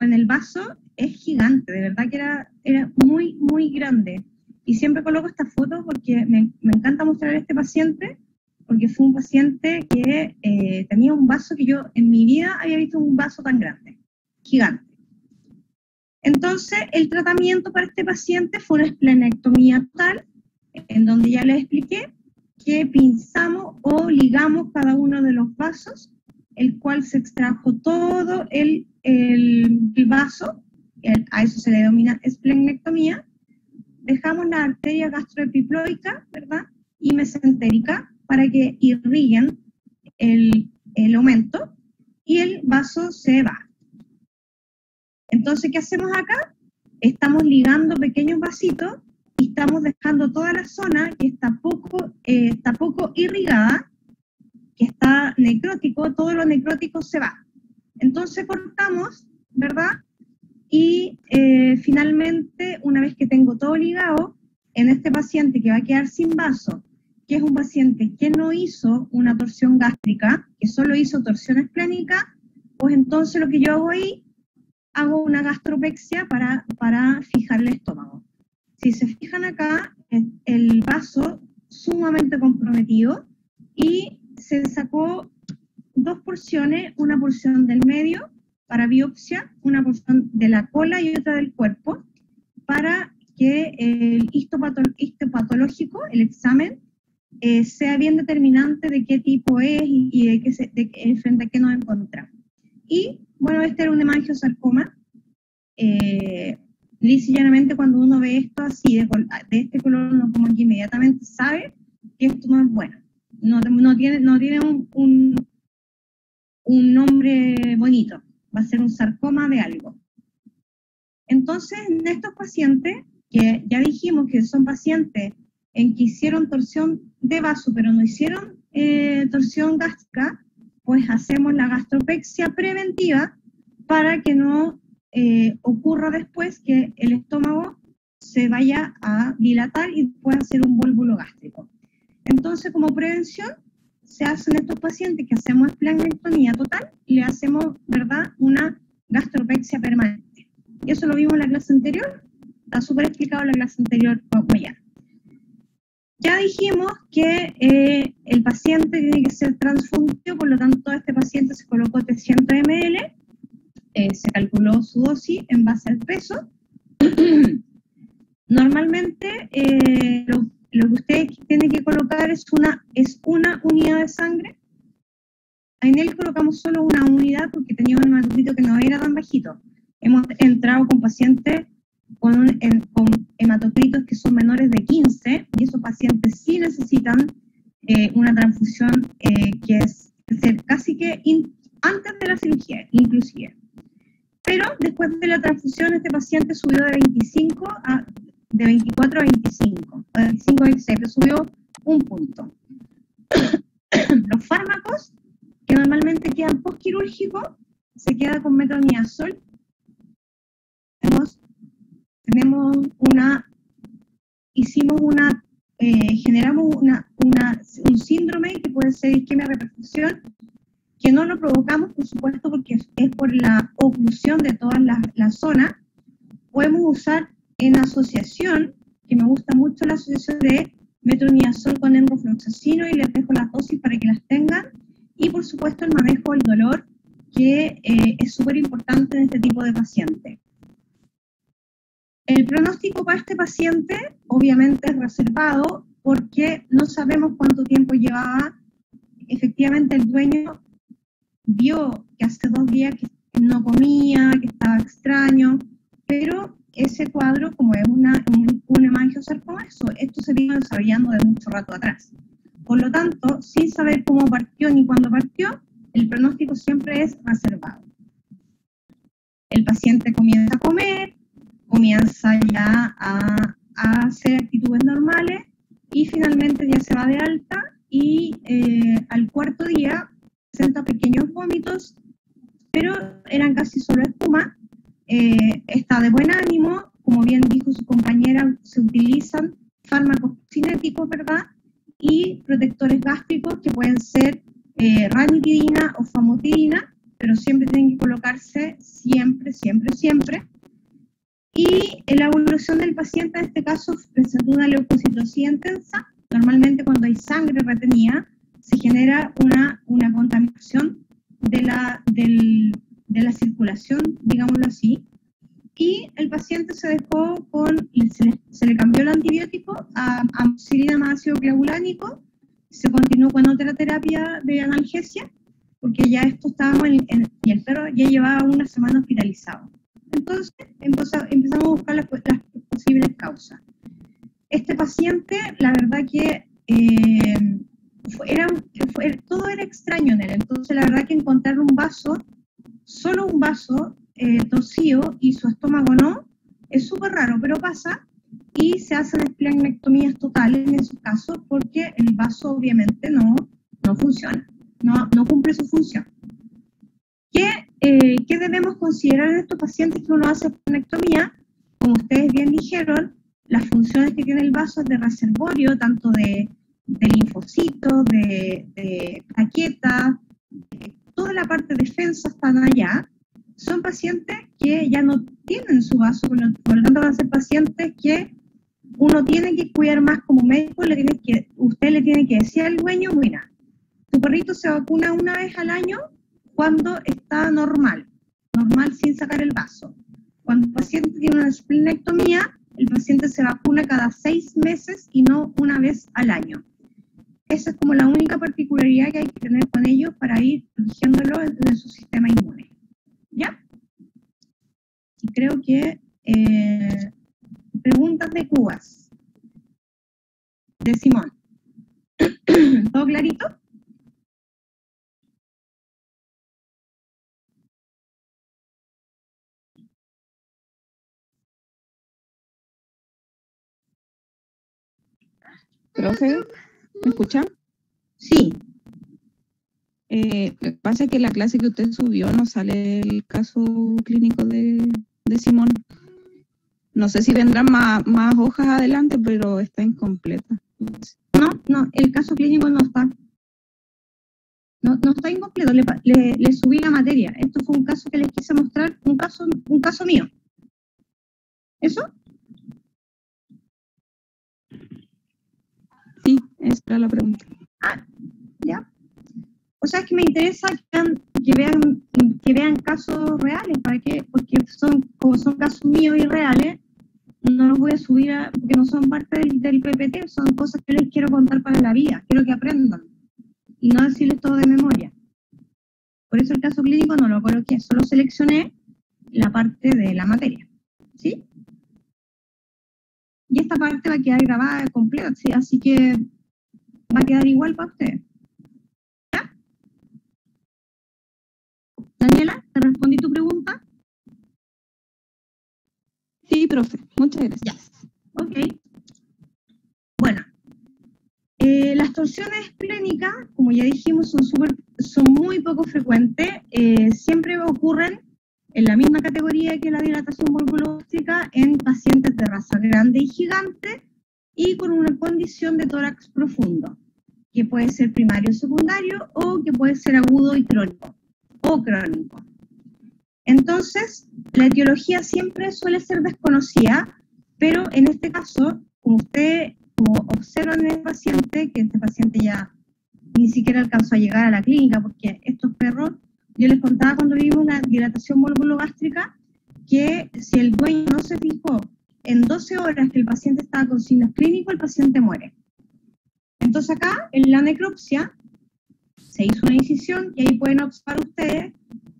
en el vaso es gigante, de verdad que era muy, muy grande. Y siempre coloco esta foto porque me encanta mostrar a este paciente, porque fue un paciente que tenía un vaso que yo en mi vida había visto un vaso tan grande, gigante. Entonces, el tratamiento para este paciente fue una esplenectomía total, en donde ya les expliqué que pinzamos o ligamos cada uno de los vasos, el cual se extrajo todo el vaso, a eso se le denomina esplenectomía. Dejamos la arteria gastroepiploica, ¿verdad? Y mesentérica para que irriguen el aumento y el vaso se va. Entonces, ¿qué hacemos acá? Estamos ligando pequeños vasitos y estamos dejando toda la zona que está poco irrigada, que está necrótico, todo lo necrótico se va. Entonces cortamos, ¿verdad? Y finalmente, una vez que tengo todo ligado, en este paciente que va a quedar sin vaso, que es un paciente que no hizo una torsión gástrica, que solo hizo torsión esplénica, pues entonces lo que yo hago ahí, hago una gastropexia para fijar el estómago. Si se fijan acá, el vaso sumamente comprometido y se sacó 2 porciones, una porción del medio para biopsia, una porción de la cola y otra del cuerpo, para que el histopatológico, el examen, sea bien determinante de qué tipo es y frente a qué nos encontramos. Y, bueno, este era un hemangiosarcoma. Lisa y llanamente, cuando uno ve esto así, de este color, uno como que inmediatamente sabe que esto no es bueno. No tiene un nombre bonito. Va a ser un sarcoma de algo. Entonces, en estos pacientes, que ya dijimos que son pacientes en que hicieron torsión de vaso, pero no hicieron torsión gástrica, pues hacemos la gastropexia preventiva para que no ocurra después que el estómago se vaya a dilatar y pueda hacer un vólvulo gástrico. Entonces, como prevención, se hacen estos pacientes que hacemos esplenectomía total y le hacemos, ¿verdad?, una gastropexia permanente. Y eso lo vimos en la clase anterior, está súper explicado en la clase anterior, Ya dijimos que el paciente tiene que ser transfundido, por lo tanto, este paciente se colocó 300 ml, se calculó su dosis en base al peso. Normalmente, lo que usted tiene que colocar es una unidad de sangre. En él colocamos solo una unidad porque tenía un hematocrito que no era tan bajito. Hemos entrado con pacientes con hematocritos que son menores de 15 y esos pacientes sí necesitan una transfusión que es casi que antes de la cirugía, inclusive. Pero después de la transfusión, este paciente subió de 24 a 25, de 25 a 26, pero subió un punto. Los fármacos, que normalmente quedan postquirúrgicos, se queda con metronidazol. Generamos un síndrome que puede ser isquemia reperfusión, que no lo provocamos, por supuesto, porque es por la oclusión de toda la zona. Podemos usar en asociación, que me gusta mucho la asociación de metronidazol con enrofloxacino, y les dejo las dosis para que las tengan, y por supuesto el manejo del dolor, que es súper importante en este tipo de pacientes. El pronóstico para este paciente obviamente es reservado porque no sabemos cuánto tiempo llevaba. Efectivamente el dueño vio que hace 2 días que no comía, que estaba extraño, pero ese cuadro, como es un hemangiosarcoma, esto se vino desarrollando de mucho rato atrás. Por lo tanto, sin saber cómo partió ni cuándo partió, el pronóstico siempre es reservado. El paciente comienza a comer, comienza ya a hacer actitudes normales y finalmente ya se va de alta y al 4.º día presenta pequeños vómitos, pero eran casi solo espuma. Está de buen ánimo, como bien dijo su compañera, se utilizan fármacos cinéticos, ¿verdad? Y protectores gástricos que pueden ser ranitidina o famotidina, pero siempre tienen que colocarse siempre, siempre, siempre. Y la evolución del paciente en este caso presentó una leucocitosis intensa. Normalmente cuando hay sangre retenida se genera una contaminación de la circulación, digámoslo así, y el paciente se dejó se le cambió el antibiótico a amoxicilina más ácido clavulánico, se continuó con otra terapia de analgesia, porque ya esto estábamos y el perro ya llevaba una semana hospitalizado. Entonces empezamos a buscar las posibles causas. Este paciente, la verdad que todo era extraño en él, entonces la verdad que encontrar solo un vaso torcido y su estómago no, es súper raro, pero pasa, y se hacen esplenectomías totales en esos casos porque el vaso obviamente no funciona, no cumple su función. ¿Qué debemos considerar en estos pacientes que uno hace esplenectomía? Como ustedes bien dijeron, las funciones que tiene el vaso es de reservorio, tanto de linfocitos, de plaquetas, toda la parte de defensa están allá. Son pacientes que ya no tienen su vaso, por lo tanto van a ser pacientes que uno tiene que cuidar más como médico. Usted le tiene que decir al dueño, mira, tu perrito se vacuna una vez al año cuando está normal sin sacar el vaso. Cuando el paciente tiene una esplenectomía, el paciente se vacuna cada 6 meses y no una vez al año. Esa es como la única particularidad que hay que tener con ellos para ir protegiéndolo de su sistema inmune. ¿Ya? Y creo que preguntas de Cubas. De Simón. ¿Todo clarito? Profe, ¿me escuchan? Sí. Lo que pasa es que en la clase que usted subió no sale el caso clínico de Simón. No sé si vendrán más hojas adelante, pero está incompleta. No, el caso clínico no está. No está incompleto, le subí la materia. Esto fue un caso que les quise mostrar, un caso mío. ¿Eso? Sí, esa era la pregunta. Ya. O sea, es que me interesa que vean casos reales, porque como son casos míos y reales, no los voy a subir porque no son parte del PPT, son cosas que les quiero contar para la vida, quiero que aprendan, y no decirles todo de memoria. Por eso el caso clínico no lo coloqué, solo seleccioné la parte de la materia, ¿sí? Y esta parte va a quedar grabada completa, ¿sí? Así que va a quedar igual para ustedes. ¿Ya? Daniela, ¿te respondí tu pregunta? Sí, profe, muchas gracias. Ya. Ok. Bueno, las torsiones esplénicas, como ya dijimos, son muy poco frecuentes, siempre ocurren en la misma categoría que la dilatación volvulogástrica en pacientes de raza grande y gigante y con una condición de tórax profundo, que puede ser primario o secundario o que puede ser agudo y crónico o crónico. Entonces, la etiología siempre suele ser desconocida, pero en este caso, como observan en el paciente, que este paciente ya ni siquiera alcanzó a llegar a la clínica, porque estos perros, yo les contaba cuando vimos una dilatación volvulogástrica, que si el dueño no se fijó en 12 horas que el paciente estaba con signos clínicos, el paciente muere. Entonces acá, en la necropsia, se hizo una incisión, y ahí pueden observar ustedes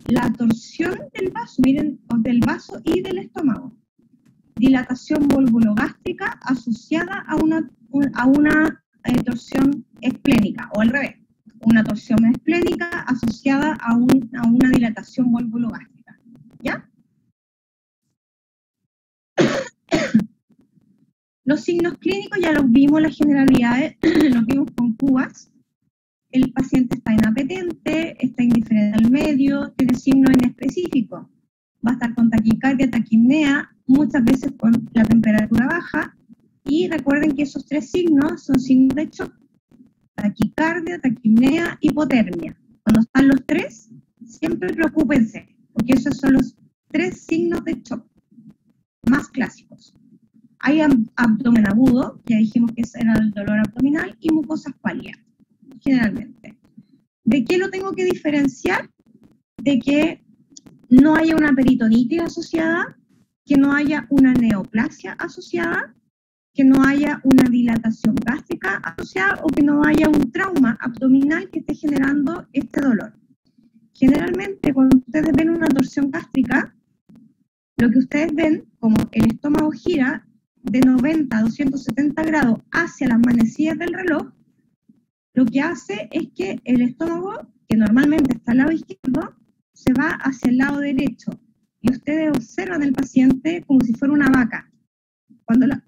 la torsión del vaso, miren, del vaso y del estómago. Dilatación volvulogástrica asociada a una torsión esplénica, o al revés, una torsión esplénica asociada a una dilatación volvulogástrica. ¿Ya? Los signos clínicos ya los vimos, las generalidades, los vimos con Cubas. El paciente está inapetente, está indiferente al medio, tiene signos inespecíficos. Va a estar con taquicardia, taquipnea, muchas veces con la temperatura baja. Y recuerden que esos 3 signos son signos de shock. Taquicardia, taquipnea, hipotermia. Cuando están los 3, siempre preocúpense, porque esos son los 3 signos de shock más clásicos. Hay abdomen agudo, ya dijimos que ese era el dolor abdominal, y mucosa espálida, generalmente. ¿De qué lo tengo que diferenciar? De que no haya una peritonitis asociada, que no haya una neoplasia asociada, que no haya una dilatación gástrica asociada o que no haya un trauma abdominal que esté generando este dolor. Generalmente, cuando ustedes ven una torsión gástrica, lo que ustedes ven, como el estómago gira de 90 a 270 grados hacia las manecillas del reloj, lo que hace es que el estómago, que normalmente está al lado izquierdo, se va hacia el lado derecho. Y ustedes observan al paciente como si fuera una vaca. Cuando las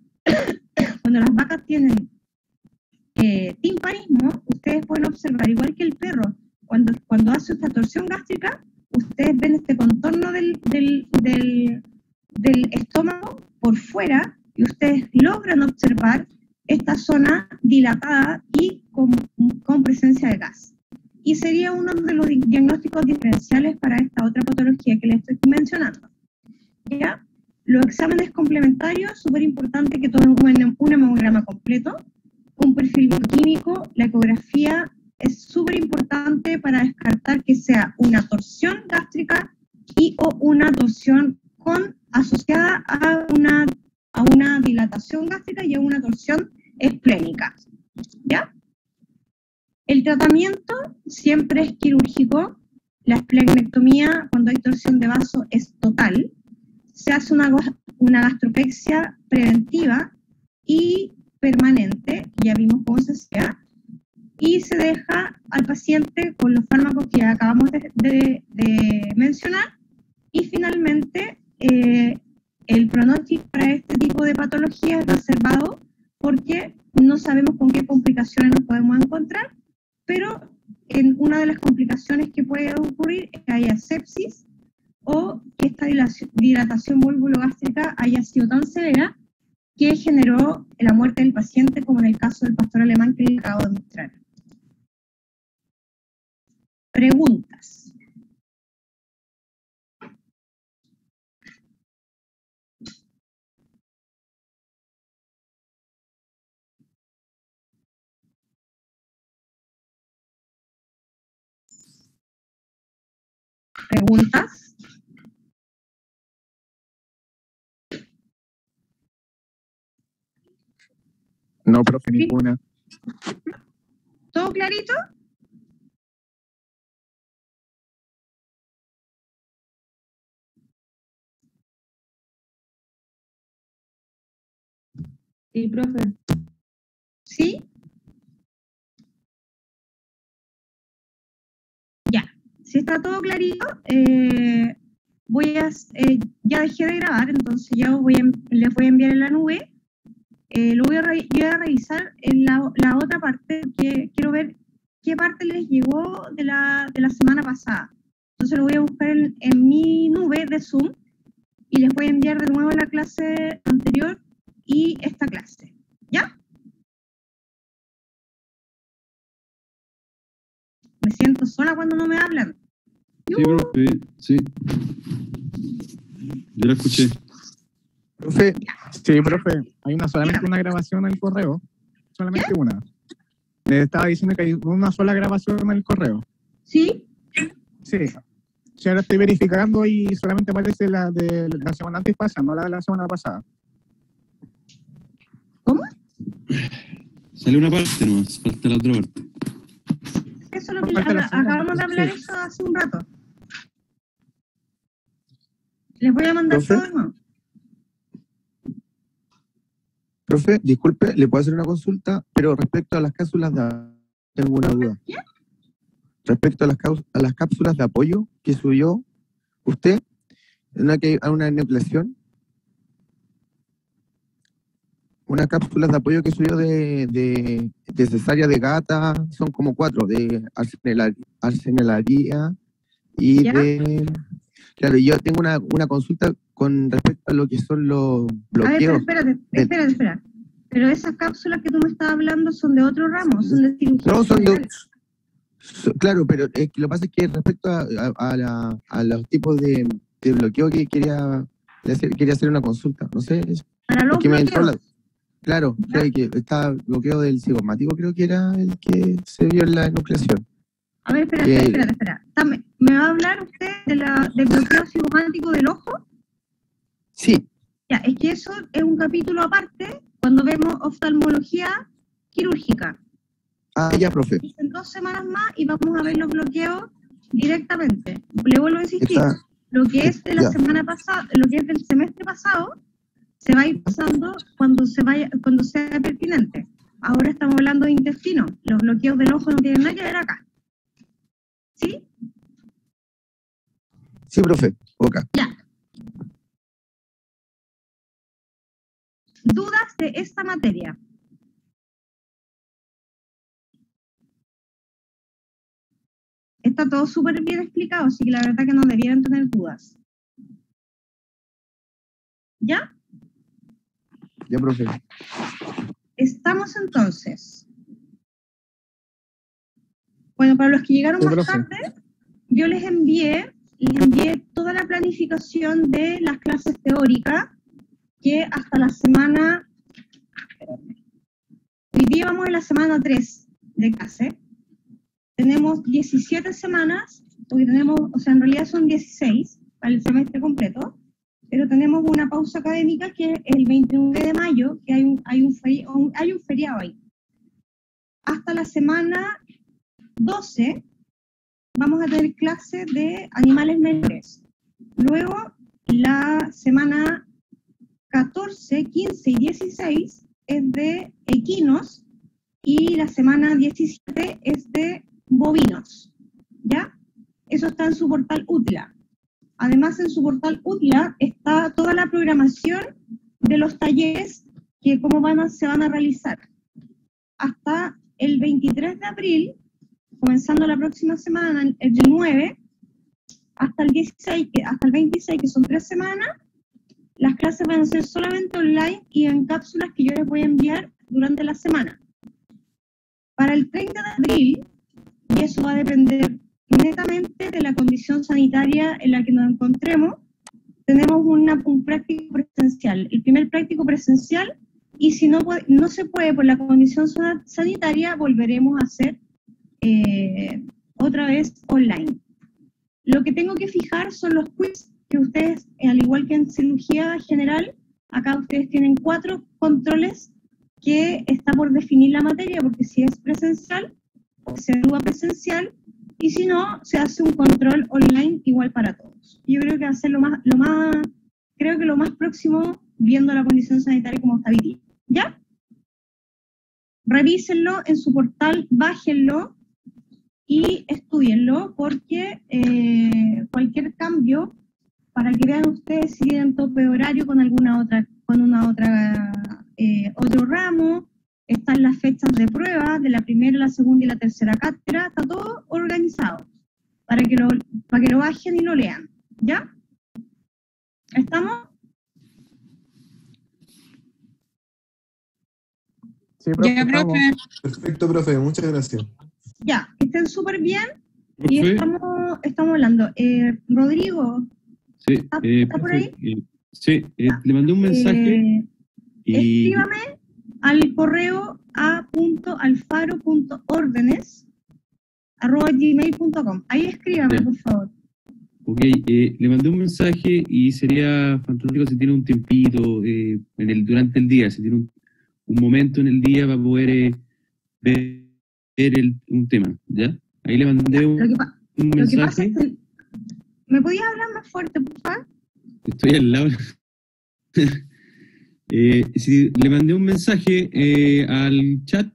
vacas tienen timpanismo, ustedes pueden observar, igual que el perro, cuando hace esta torsión gástrica, ustedes ven este contorno del estómago por fuera y ustedes logran observar esta zona dilatada y con presencia de gas. Y sería uno de los diagnósticos diferenciales para esta otra patología que les estoy mencionando. ¿Ya? Los exámenes complementarios, súper importante que tomen un hemograma completo, un perfil bioquímico, la ecografía es súper importante para descartar que sea una torsión gástrica y o una torsión asociada a una dilatación gástrica y a una torsión esplénica. ¿Ya? El tratamiento siempre es quirúrgico. La esplenectomía, cuando hay torsión de vaso, es total. Se hace una gastropexia preventiva y permanente, ya vimos cómo se hacía, y se deja al paciente con los fármacos que acabamos de mencionar, y finalmente el pronóstico para este tipo de patología es reservado porque no sabemos con qué complicaciones nos podemos encontrar, pero en una de las complicaciones que puede ocurrir es que haya sepsis o que esta dilatación vulvogástrica haya sido tan severa que generó la muerte del paciente, como en el caso del pastor alemán que les acabo de mostrar. Preguntas. ¿Preguntas? No, profe, ninguna. ¿Todo clarito? Sí, profe. ¿Sí? Ya. Si está todo clarito, ya dejé de grabar, entonces ya les voy a enviar en la nube. Lo voy a revisar en la otra parte, que quiero ver qué parte les llegó de la semana pasada. Entonces lo voy a buscar en mi nube de Zoom y les voy a enviar de nuevo la clase anterior y esta clase. ¿Ya? Me siento sola cuando no me hablan. Sí, profe, sí. Yo la escuché. Profe, sí, profe, hay solamente una grabación en el correo. Solamente ¿Qué? una. Le estaba diciendo que hay una sola grabación en el correo. ¿Sí? Sí. Sí, ahora estoy verificando y solamente aparece la de la semana antes pasada, no la de la semana pasada. ¿Cómo? Sale una parte nomás, falta la otra parte. Eso es lo que acabamos de hablar eso hace un rato. Les voy a mandar ¿Profe? todo de nuevo. Profe, disculpe, ¿le puedo hacer una consulta? Pero respecto a las cápsulas tengo una duda. ¿Qué? Respecto a las cápsulas de apoyo que subió usted, a una enucleación, unas cápsulas de apoyo que subió de cesárea de gata, son como 4, de arsenalaria y ¿Ya? Claro, yo tengo una consulta con respecto a lo que son los bloqueos. A ver, espera. Pero esas cápsulas que tú me estás hablando son de otro ramo, son de cirugía. No, Claro, pero lo que pasa es que respecto a los tipos de bloqueo que quería hacer una consulta, no sé, Para los porque me entró bloqueos. claro, que está bloqueo del cigomático, creo que era el que se vio en la enucleación. A ver, espera. ¿Me va a hablar usted del bloqueo cigomático del ojo? Sí. Ya, es que eso es un capítulo aparte cuando vemos oftalmología quirúrgica. Ah, ya, profe. En 2 semanas más y vamos a ver los bloqueos directamente. Le vuelvo a insistir, lo que es de la semana pasada, lo que es del semestre pasado, se va a ir pasando cuando sea pertinente. Ahora estamos hablando de intestino. Los bloqueos del ojo no tienen nada que ver acá. ¿Sí? Sí, profe. Ok. Ya. ¿Dudas de esta materia? Está todo súper bien explicado, así que la verdad que no debieran tener dudas. ¿Ya? Ya, profe. Estamos entonces. Bueno, para los que llegaron más tarde, yo les envié toda la planificación de las clases teóricas que hasta la semana... Hoy día vamos en la semana 3 de clase. Tenemos 17 semanas, porque en realidad son 16 para el semestre completo, pero tenemos una pausa académica que es el 29 de mayo, que hay un feriado ahí. Hasta la semana 12 vamos a tener clases de animales menores. Luego, la semana 14, 15 y 16 es de equinos y la semana 17 es de bovinos, ¿ya? Eso está en su portal UTLA. Además, en su portal UTLA está toda la programación de los talleres que se van a realizar. Hasta el 23 de abril, comenzando la próxima semana, el 9, hasta el 26, que son 3 semanas, las clases van a ser solamente online y en cápsulas que yo les voy a enviar durante la semana. Para el 30 de abril, y eso va a depender netamente de la condición sanitaria en la que nos encontremos, tenemos un práctico presencial. El primer práctico presencial, y si no se puede por la condición sanitaria, volveremos a hacer otra vez online. Lo que tengo que fijar son los quiz que ustedes, al igual que en cirugía general, acá ustedes tienen 4 controles que está por definir la materia, porque si es presencial, se evalúa presencial, y si no, se hace un control online igual para todos. Yo creo que va a ser lo más próximo, viendo la condición sanitaria como está vivida. ¿Ya? Revísenlo en su portal, bájenlo y estudienlo, porque cualquier cambio, para que vean ustedes si tienen tope horario con otro ramo, están las fechas de prueba de la primera, la segunda y la tercera cátedra, está todo organizado para que lo bajen y lo lean. ¿Ya? ¿Estamos? Sí, profe, Ya, profe. Perfecto, profe, muchas gracias. Ya, que estén súper bien y estamos hablando. Rodrigo, Sí, ¿está por ahí? sí, le mandé un mensaje y... Escríbame al correo a.alfaro.ordenes@gmail.com. Ahí escríbame, por favor. Ok, le mandé un mensaje y sería fantástico si tiene un tiempito durante el día, si tiene un momento en el día para poder ver un tema, ¿ya? Ahí le mandé un Lo que pasa mensaje. es que, ¿me podías hablar más fuerte, por favor? Estoy al lado. Le mandé un mensaje al chat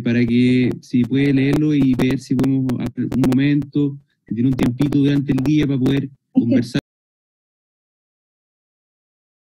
para que si puede leerlo y ver si podemos hacer un momento, si tiene un tiempito durante el día para poder conversar